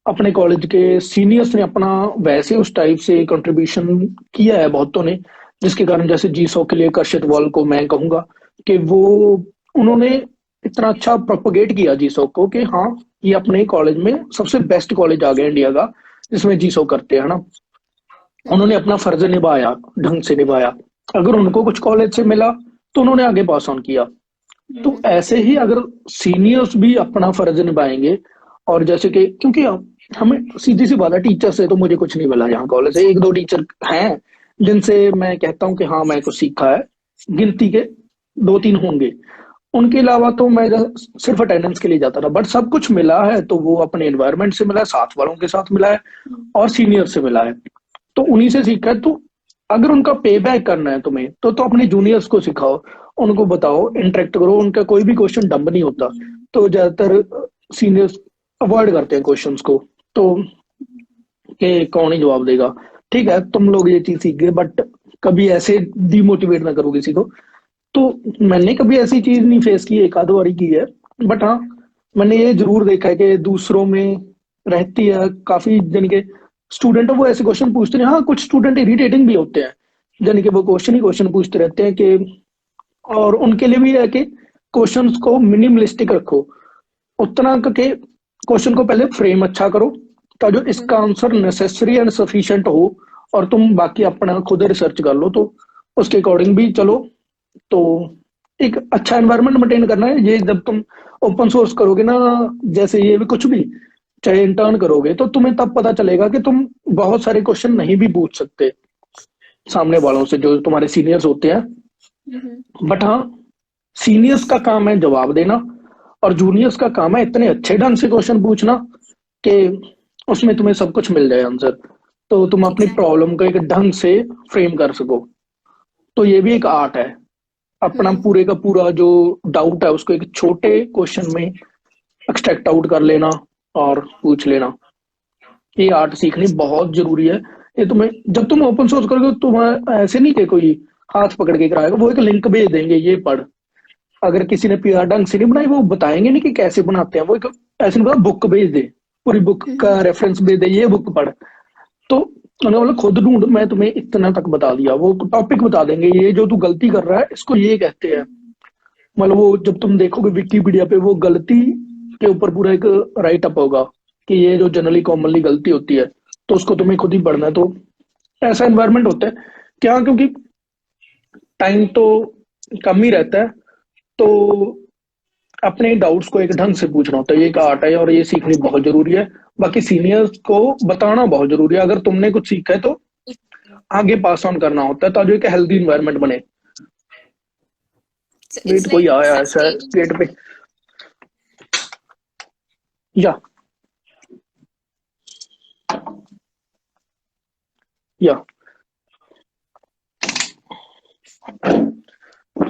अपने कॉलेज के सीनियर्स ने अपना वैसे उस टाइप से कंट्रीब्यूशन किया है बहुतों ने, जिसके कारण जैसे जीसो के लिए कर्षित वॉल को मैं कहूंगा कि वो उन्होंने इतना अच्छा प्रोपोगेट किया जीसो को कि हाँ, ये अपने कॉलेज में सबसे बेस्ट कॉलेज आ गया इंडिया का जिसमें जीसो करते हैं ना। उन्होंने हम्म। अपना फर्ज निभाया, ढंग से निभाया। अगर उनको कुछ कॉलेज से मिला तो उन्होंने आगे पास ऑन किया। तो हम्म। ऐसे ही अगर सीनियर्स भी अपना फर्ज निभाएंगे, और जैसे कि क्योंकि हमें सीधी सी बात है, टीचर से तो मुझे कुछ नहीं मिला यहाँ कॉलेज से। एक दो टीचर हैं जिनसे मैं कहता हूँ कि हाँ मैं कुछ सीखा है, गिनती के दो तीन होंगे। उनके अलावा तो मैं सिर्फ अटेंडेंस के लिए जाता था। बट सब कुछ मिला है तो वो अपने एनवायरनमेंट से मिला है, साथ वालों के साथ मिला है, और सीनियर से मिला है। तो उन्हीं से सीखा है। तो अगर उनका पे बैक करना है तुम्हें तो अपने जूनियर्स को सिखाओ, उनको बताओ, इंटरेक्ट करो। उनका कोई भी क्वेश्चन डम्ब नहीं होता। हम्म। तो ज्यादातर सीनियर्स अवॉइड करते हैं क्वेश्चंस को, तो कि कौन ही जवाब देगा। ठीक है, तुम लोग ये चीज सीख गए, बट कभी ऐसे डिमोटिवेट ना करो किसी को। तो मैंने कभी ऐसी चीज नहीं फेस की, एक आध बारी की है। बट हाँ, मैंने ये जरूर देखा है कि दूसरों में रहती है काफी जन के स्टूडेंट, वो ऐसे क्वेश्चन पूछते हैं। हाँ, कुछ स्टूडेंट इरिटेटिंग भी होते हैं, यानी कि वो क्वेश्चन ही क्वेश्चन पूछते रहते हैं कि, और उनके लिए भी है कि क्वेश्चंस को मिनिमलिस्टिक रखो। उतना के क्वेश्चन को पहले फ्रेम अच्छा करो, ताकि जो इसका हम्म। आंसर नेसेसरी एंड सफिशिएंट हो, और तुम बाकी अपना खुद रिसर्च कर लो तो उसके अकॉर्डिंग भी चलो। तो एक अच्छा एनवायरनमेंट मेंटेन करना है। ये जब तुम ओपन सोर्स करोगे ना, जैसे ये भी कुछ भी, चाहे इंटर्न करोगे, तो तुम्हें तब पता चलेगा कि तुम बहुत सारे क्वेश्चन नहीं भी पूछ सकते सामने वालों से जो तुम्हारे सीनियर्स होते हैं। हम्म। बट हाँ, सीनियर्स का काम है जवाब देना, और जूनियर्स का काम है इतने अच्छे ढंग से क्वेश्चन पूछना कि उसमें तुम्हें सब कुछ मिल जाए आंसर, तो तुम अपनी एग्जैक्टली। प्रॉब्लम को एक ढंग से फ्रेम कर सको। तो ये भी एक आर्ट है, अपना हम्म। पूरे का पूरा जो डाउट है उसको एक छोटे क्वेश्चन में एक्सट्रैक्ट आउट कर लेना और पूछ लेना। ये आर्ट सीखनी बहुत जरूरी है। ये तुम्हें जब तुम ओपन सोर्स करोगे तो तुम्हें ऐसे नहीं कि कोई हाथ पकड़ के कराएगा, वो एक लिंक भेज देंगे, ये पढ़। अगर किसी ने पीआर ढंग से नहीं बनाई, वो बताएंगे नहीं कि कैसे बनाते हैं। वो एक ऐसे नहीं, पता, बुक भेज दे, पूरी बुक का हम्म। रेफरेंस भेज दे, ये बुक पढ़। तो उन्होंने बोला खुद ढूंढ, मैं तुम्हें इतना तक बता दिया। वो टॉपिक बता देंगे, ये जो तू गलती कर रहा है इसको ये कहते हैं। मतलब वो जब तुम देखोगे विकिपीडिया पे, वो गलती के ऊपर पूरा एक राइट अप होगा कि ये जो जनरली कॉमनली गलती होती है, तो उसको तुम्हें खुद ही पढ़ना है। तो ऐसा एनवायरनमेंट होता है क्या, क्योंकि टाइम तो कम ही रहता है। तो अपने डाउट्स को एक ढंग से पूछना होता है, ये एक आर्ट है, और ये सीखनी बहुत जरूरी है। बाकी सीनियर्स को बताना बहुत जरूरी है। अगर तुमने कुछ सीखा है तो आगे पास ऑन करना होता है, ताकि एक हेल्दी इन्वायरमेंट बने। So वेट, it's कोई like आया है शायद sustaining. गेट पे। या या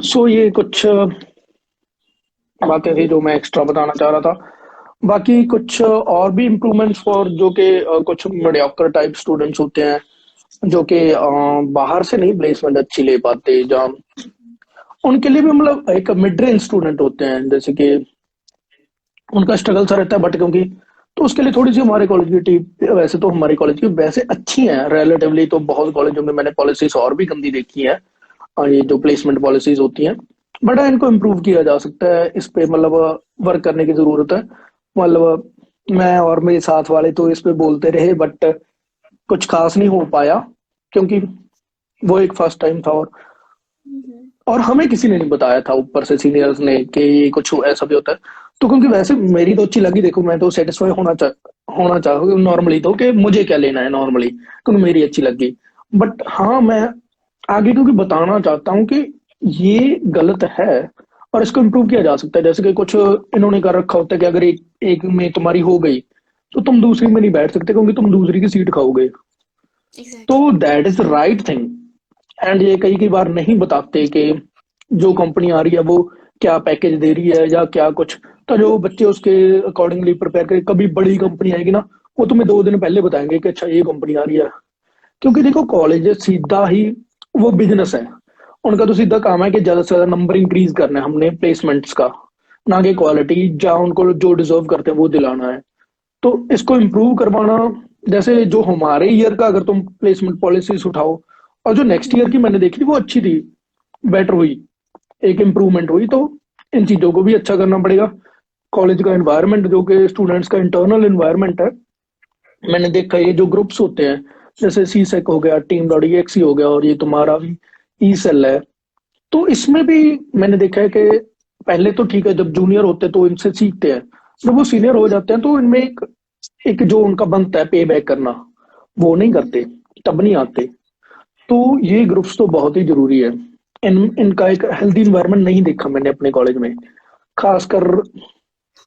सो ये कुछ बातें थी जो मैं एक्स्ट्रा बताना चाह रहा था। बाकी कुछ और भी इम्प्रूवमेंट्स फॉर जो कि कुछ मीडियोकर टाइप स्टूडेंट्स होते हैं, जो कि बाहर से नहीं प्लेसमेंट अच्छी ले पाते, जहाँ उनके लिए भी मतलब एक मिड रेंज स्टूडेंट होते हैं, जैसे कि उनका स्ट्रगल सा रहता है। बट क्योंकि तो उसके लिए थोड़ी सी हमारे कॉलेज की टीम, वैसे तो हमारी कॉलेज की वैसे अच्छी हैं रिलेटिवली, तो बहुत कॉलेजों में मैंने पॉलिसीज और भी गंदी देखी है, और ये जो प्लेसमेंट पॉलिसीज होती हैं। बट इनको इम्प्रूव किया जा सकता है, इस पे मतलब वर्क करने की जरूरत है। मतलब मैं और मेरे साथ वाले तो इस पे बोलते रहे, बट कुछ खास नहीं हो पाया, क्योंकि वो एक फर्स्ट टाइम था, हम्म। और हमें किसी ने नहीं बताया था ऊपर से सीनियर्स ने कि ये कुछ ऐसा भी होता है। तो क्योंकि वैसे मेरी तो अच्छी लगी, देखो मैं तो सेटिस्फाई होना चाहूँ नॉर्मली, तो कि मुझे क्या लेना है नॉर्मली, क्योंकि मेरी अच्छी लगी। बट हाँ, मैं आगे क्योंकि बताना चाहता हूँ कि ये गलत है, और इसको इम्प्रूव किया जा सकता है। जैसे कि कुछ इन्होंने कर रखा होता है कि अगर एक में तुम्हारी हो गई तो तुम दूसरी में नहीं बैठ सकते, क्योंकि तुम दूसरी की सीट खाओगे। तो Exactly. That is right thing. And ये कई कई बार नहीं बताते कि जो कंपनी आ रही है वो क्या पैकेज दे रही है या क्या कुछ, तो जो बच्चे उसके अकॉर्डिंगली प्रिपेयर करें। कभी बड़ी कंपनी आएगी ना, वो तुम्हें 2 दिन पहले बताएंगे कि अच्छा ये कंपनी आ रही है। क्योंकि देखो कॉलेज सीधा ही वो बिजनेस है, उनका तो सीधा काम है कि ज्यादा से ज्यादा नंबर इंक्रीज करना है हमने प्लेसमेंट्स का, ना कि क्वालिटी। जहाँ उनको जो डिजर्व करते हैं वो दिलाना है। तो इसको इम्प्रूव करवाना, जैसे जो हमारे ईयर का अगर तुम प्लेसमेंट पॉलिसीज उठाओ, और जो नेक्स्ट ईयर की मैंने देखी थी वो अच्छी थी, बेटर हुई, एक इम्प्रूवमेंट हुई। तो इन चीजों को भी अच्छा करना पड़ेगा। कॉलेज का एनवायरनमेंट जो कि स्टूडेंट्स का इंटरनल एनवायरनमेंट है, मैंने देखा ये जो ग्रुप्स होते हैं, जैसे सी सेक हो गया, टीम डॉट एक्सी हो गया, और ये तुम्हारा भी ई सेल है। तो इसमें भी मैंने देखा है कि पहले तो ठीक है, जब जूनियर होते हैं तो इनसे सीखते हैं, जब वो सीनियर हो जाते हैं तो इनमें एक एक जो उनका बनता है पे बैक करना, वो नहीं करते, तब नहीं आते। तो ये ग्रुप्स तो बहुत ही जरूरी है। इनका एक हेल्दी इन्वायरमेंट नहीं देखा मैंने अपने कॉलेज में। खासकर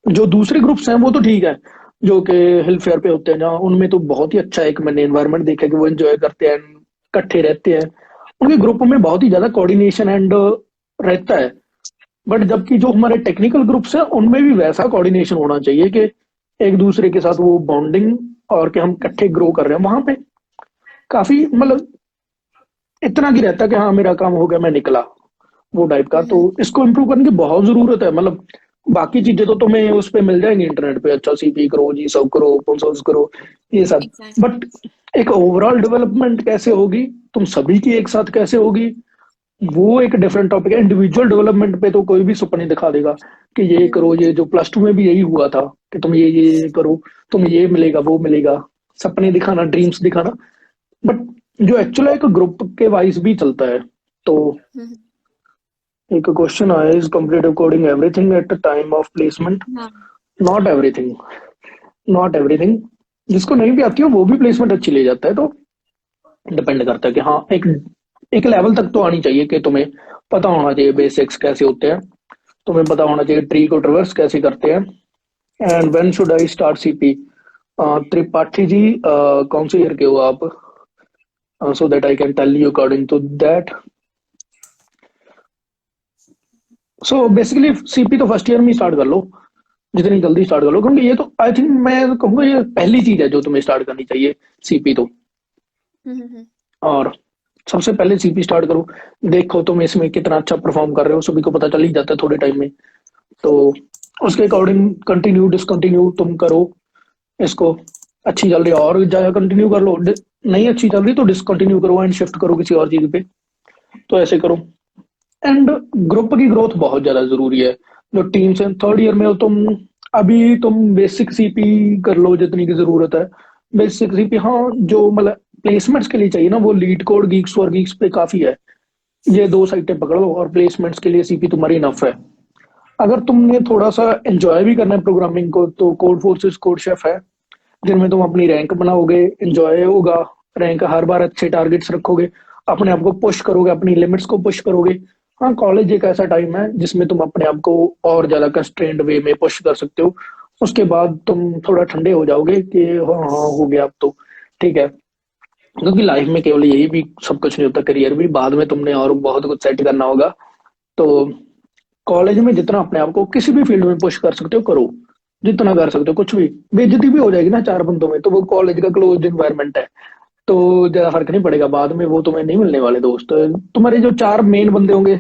जो दूसरे ग्रुप्स हैं वो तो ठीक है, जो कि हिल फेयर पे होते हैं जहाँ, उनमें तो बहुत ही अच्छा एक मैंने एनवायरनमेंट देखा कि वो एंजॉय करते हैं, इकट्ठे रहते हैं। उनके ग्रुप में बहुत ही ज्यादा कोऑर्डिनेशन एंड रहता है। बट जबकि जो हमारे टेक्निकल ग्रुप्स हैं उनमें भी वैसा कोऑर्डिनेशन होना चाहिए कि एक दूसरे के साथ वो बॉन्डिंग, और कि हम इकट्ठे ग्रो कर रहे हैं वहां पे। काफी मतलब इतना की रहता है कि हाँ मेरा काम हो गया मैं निकला, वो टाइप का। तो इसको इम्प्रूव करने की बहुत जरूरत है। मतलब बाकी चीजें तो तुम्हें उस पे मिल जाएंगी इंटरनेट पे, अच्छा सीपी करो, जी सब करो, ओपन सोर्स करो, ये सब। एग्जैक्टली। बट एक ओवरऑल डेवलपमेंट कैसे होगी, तुम सभी की एक साथ कैसे होगी, वो एक डिफरेंट टॉपिक है। इंडिविजुअल डेवलपमेंट पे तो कोई भी सपने दिखा देगा कि ये करो, ये जो प्लस टू में भी यही हुआ था कि तुम ये करो, तुम्हें ये मिलेगा वो मिलेगा, सपने दिखाना, ड्रीम्स दिखाना। बट जो एक्चुअल एक ग्रुप के वाइज भी चलता है। तो एक क्वेश्चन आया, is competitive coding everything at the time of placement? हाँ। Not everything, not everything. जिसको नहीं भी आती हो वो भी प्लेसमेंट अच्छी ले जाता है। तो डिपेंड करता है कि हाँ एक एक लेवल तक तो आनी चाहिए कि तुम्हें पता होना चाहिए बेसिक्स कैसे होते हैं, तुम्हें पता होना चाहिए ट्री को ट्रेवर्स कैसे करते हैं। And when should I start CP? Tripathi ji, कौन से ईयर के हो आप, so that I can tell you according to that. So basically CP तो फर्स्ट ईयर में स्टार्ट कर लो, जितनी जल्दी स्टार्ट कर लो, क्योंकि ये तो आई थिंक मैं कहूँगा ये पहली चीज है जो तुम्हें स्टार्ट करनी चाहिए, सीपी तो। और सबसे पहले सीपी स्टार्ट करो, देखो तुम इसमें कितना अच्छा परफॉर्म कर रहे हो, सभी को पता चल ही जाता है थोड़े टाइम में। तो उसके अकॉर्डिंग कंटिन्यू डिसकंटिन्यू तुम करो इसको। अच्छी चल रही है और ज्यादा कंटिन्यू कर लो, नहीं अच्छी चल रही तो डिसकंटिन्यू करो एंड शिफ्ट करो किसी और चीज पे। तो ऐसे करो। एंड ग्रुप की ग्रोथ बहुत ज्यादा जरूरी है। जो टीम्स हैं, थर्ड ईयर में हो तुम, अभी तुम बेसिक सीपी कर लो जितनी की जरूरत है। बेसिक सीपी, हाँ जो मतलब प्लेसमेंट्स के लिए चाहिए ना, वो लीड कोड, गीक्स और गीक्स पे काफी है। ये दो साइटें पकड़ लो और प्लेसमेंट्स के लिए सीपी तुम्हारी इनफ है। अगर तुमने थोड़ा सा एंजॉय भी करना है प्रोग्रामिंग को, तो कोड फोर्सेस, कोड शेफ है, जिनमें तुम अपनी रैंक बनाओगे, एंजॉय होगा। रैंक हर बार अच्छे टारगेट्स रखोगे, अपने आप को पुश करोगे, अपनी लिमिट्स को पुश करोगे। हाँ कॉलेज एक ऐसा टाइम है जिसमें तुम अपने आप को और ज्यादा कंस्ट्रेंड वे में पुश कर सकते हो। उसके बाद तुम थोड़ा ठंडे हो जाओगे कि हाँ हाँ हो गया अब तो ठीक है। क्योंकि लाइफ में केवल यही भी सब कुछ नहीं होता, करियर भी बाद में तुमने और बहुत कुछ सेट करना होगा। तो कॉलेज में जितना अपने आप को किसी भी फील्ड में पुश कर सकते हो करो, जितना कर सकते हो। कुछ भी बेइज्जती भी हो जाएगी ना चार बंदों में, तो वो कॉलेज का क्लोज इन्वायरमेंट है, तो ज्यादा फर्क नहीं पड़ेगा। बाद में वो तुम्हें नहीं मिलने वाले दोस्त, तुम्हारे जो चार मेन बंदे होंगे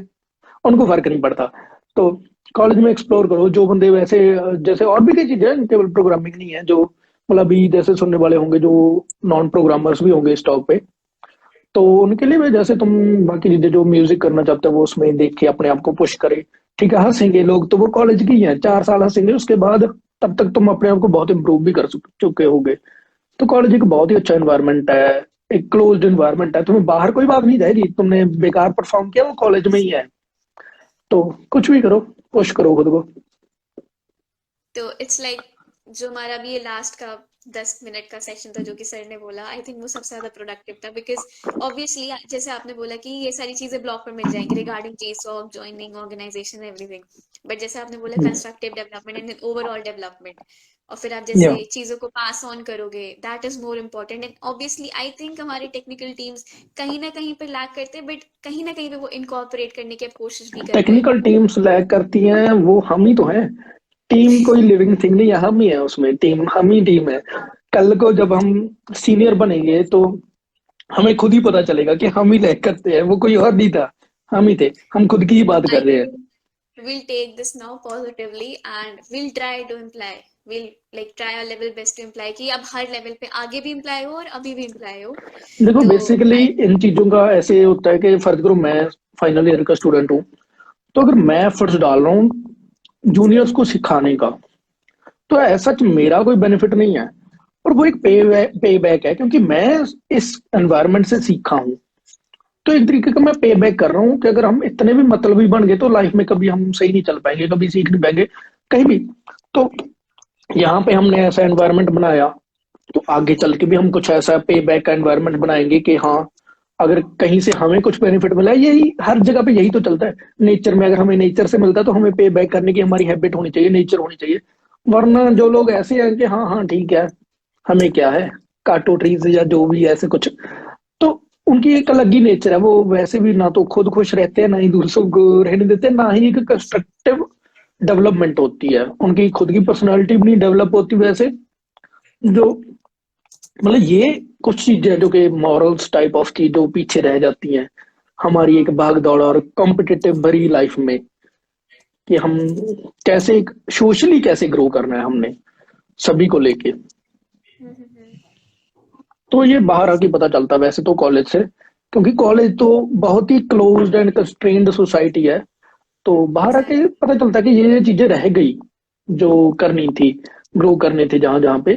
उनको फर्क नहीं पड़ता। तो कॉलेज में एक्सप्लोर करो जो बंदे वैसे, जैसे और भी कई चीजें हैं, केवल प्रोग्रामिंग नहीं है। जो मतलब अभी जैसे सुनने वाले होंगे जो नॉन प्रोग्रामर्स भी होंगे स्टॉक पे, तो उनके लिए भी जैसे तुम बाकी चीजें जो म्यूजिक करना चाहते हो वो उसमें देख के अपने आप को पुश करे। ठीक है, हंसेंगे लोग तो वो कॉलेज की ही है, 4 साल हंसेंगे, उसके बाद तब तक तुम अपने आप को बहुत इंप्रूव भी कर चुके होगे। तो कॉलेज एक बहुत ही अच्छा एनवायरनमेंट है, एक क्लोज्ड एनवायरनमेंट है, तुम्हें बाहर कोई बात नहीं जाएगी, तुमने बेकार परफॉर्म किया वो कॉलेज में ही है। तो कुछ भी करो, पुश करो खुद को। तो इट्स लाइक जो हमारा भी ये लास्ट का 10 मिनट का सेशन था जो कि सर ने बोला, आई थिंक वो सबसे ज्यादा प्रोडक्टिव था, बिकॉज ऑब्वियसली जैसे आपने बोला कि ये सारी चीजें ब्लॉग पर मिल जाएंगी regarding JSOC, joining, organisation, everything, but जैसे आपने बोला constructive development and overall development, और फिर आप या जैसे चीजों को पास ऑन करोगे, that is more important. And obviously I think हमारी टेक्निकल टीम्स कहीं ना कहीं पे लैक करते हैं, बट कहीं ना कहीं पे वो इनकॉर्पोरेट करने की अब कोशिश भी करते हैं। टेक्निकल टीम्स लैग करती हैं, वो हम ही तो हैं। टीम कोई लिविंग थिंग नहीं है, हम ही है उसमें, टीम हम ही टीम है। कल को जब हम सीनियर बनेंगे तो हमें खुद ही पता चलेगा कि हम ही लैग करते हैं, वो कोई और नहीं था, हम ही थे। हम खुद की ही बात I कर रहे हैं। think we'll take this now positively and we'll try to imply, we'll like try our level best to imply कि अब हर लेवल पे आगे भी imply हो और अभी भी imply हो। देखो तो बेसिकली I इन चीजों का ऐसे होता है कि फर्ज करो मैं फाइनल ईयर का स्टूडेंट हूँ, तो अगर मैं एफर्ट्स डाल रहा हूँ जूनियर्स को सिखाने का, तो ऐसा मेरा कोई बेनिफिट नहीं है, और वो एक पे बैक है, क्योंकि मैं इस एनवायरनमेंट से सीखा हूँ। तो एक तरीके का मैं पे बैक कर रहा हूँ कि अगर हम इतने भी मतलबी बन गए तो लाइफ में कभी हम सही नहीं चल पाएंगे, कभी सीख नहीं पाएंगे कहीं भी। तो यहाँ पे हमने ऐसा एनवायरनमेंट बनाया, तो आगे चल के भी हम कुछ ऐसा पे बैक का एनवायरनमेंट बनाएंगे कि हाँ, अगर कहीं से हमें कुछ बेनिफिट मिला है, यही हर जगह पे यही तो चलता है। नेचर में अगर हमें नेचर से मिलता है तो हमें पे बैक करने की हमारी हैबिट होनी चाहिए, नेचर होनी चाहिए। वरना जो लोग ऐसे हैं कि हाँ हाँ ठीक है, हमें क्या है, काटो ट्रीज या जो भी ऐसे कुछ, तो उनकी एक अलग ही नेचर है। वो वैसे भी ना तो खुद खुश रहते हैं, ना ही दूसरों को रहने देते हैं, ना ही एक कंस्ट्रक्टिव डेवलपमेंट होती है। उनकी खुद की पर्सनालिटी भी नहीं डेवलप होती वैसे। जो मतलब ये कुछ चीजें जो कि मॉरल्स टाइप ऑफ चीज जो पीछे रह जाती हैं हमारी एक भाग दौड़ और कॉम्पिटिटिव भरी लाइफ में, कि हम कैसे सोशली कैसे ग्रो करना है हमने सभी को लेके। तो ये बाहर आके पता चलता है वैसे तो कॉलेज से, क्योंकि कॉलेज तो बहुत ही क्लोज्ड एंड कंस्ट्रेन्ड सोसाइटी है। तो बाहर आके exactly. पता चलता है कि ये चीजें रह गई जो करनी थी, ग्रो करने थे जहां जहां पे।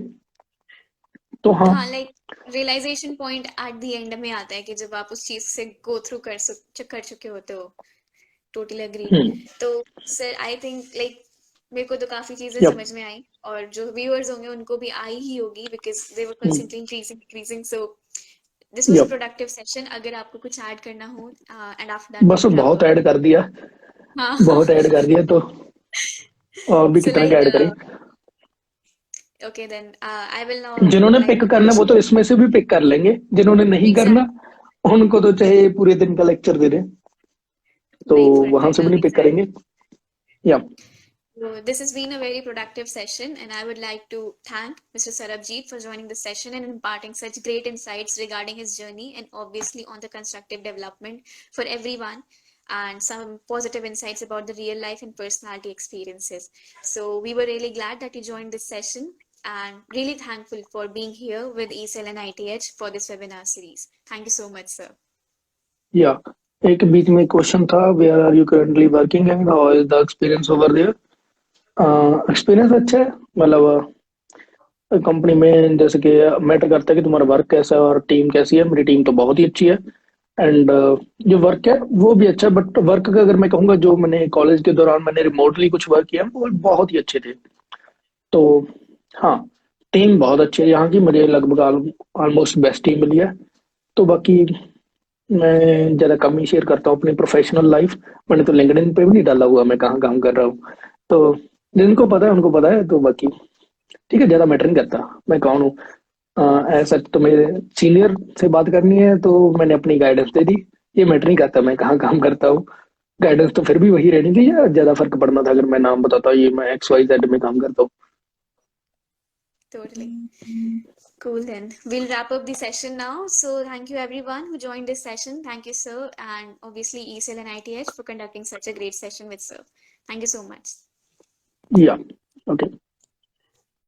तो हाँ। हाँ, like realisation point at the end में आता है कि जब आप उस चीज से गो थ्रू कर चुके होते हो। Totally agreed. हम्म। तो सर आई थिंक लाइक मेरे को तो काफी चीजें यप। समझ में आई, और जो व्यूअर्स होंगे उनको भी आई ही होगी, because they were constantly increasing increasing. So this was a yup. Productive session. अगर आपको कुछ ऐड करना हो एंड आफ्टर दैट वी बस विल रैप बहुत अप। ऐड कर दिया, हाँ। बहुत ऐड कर दिया, तो और भी सो कितना क्या लाइक ऐड करें। Okay then I will now जिन्होंने पिक लाइक करना वो विश तो इसमें से भी पिक कर लेंगे, जिन्होंने नहीं करना एग्जैक्ट उनको तो चाहे पूरे दिन का लेक्चर दे दें, तो नहीं फर्क वहां से पड़ता भी नहीं पिक एग्जैक्ट। करेंगे। या So this has been a very productive session, and I would like to thank Mr. Sarabjit for joining the session and imparting such great insights regarding his journey and obviously on the constructive development for everyone, and some positive insights about the real life and personality experiences. So we were really glad that you joined this session and really thankful for being here with ESL and ITH for this webinar series. Thank you so much, sir. या एक बीच में क्वेश्चन था, where are you currently working and how is the experience over there. Experience अच्छा है, मतलब कंपनी में जैसे कि मैटर करता है कि तुम्हारा वर्क कैसा है और टीम कैसी है। मेरी टीम तो बहुत ही अच्छी है, एंड जो वर्क है वो भी अच्छा है। बट वर्क का अगर मैं कहूँगा, जो मैंने कॉलेज के दौरान मैंने रिमोटली कुछ वर्क किया वो बहुत ही अच्छे थे। तो हाँ, टीम बहुत अच्छी है यहाँ की, मुझे लगभग ऑलमोस्ट बेस्ट टीम मिली है। तो बाकी मैं ज़्यादा कम ही शेयर करता हूँ अपनी प्रोफेशनल लाइफ। मैंने तो लिंक्डइन पे भी नहीं डाला हुआ मैं कहाँ काम कर रहा हूँ। तो जिनको पता है उनको पता है, तो बाकी ठीक है, ज़्यादा मैटर नहीं करता मैं कौन हूँ। ऐसा तो मेरे सीनियर से बात करनी है तो मैंने अपनी गाइडेंस दे दी, ये मैटर नहीं करता मैं कहाँ काम करता हूँ। गाइडेंस तो फिर भी वही रहनी थी, या ज्यादा फर्क पड़ना था अगर मैं नाम बताता ये मैं XYZ में काम करता हूँ। Totally. Cool, then we'll wrap up the session now. So thank you everyone who joined this session. Thank you, sir, and obviously ESL and ITH for conducting such a great session with sir. Thank you so much. या ओके।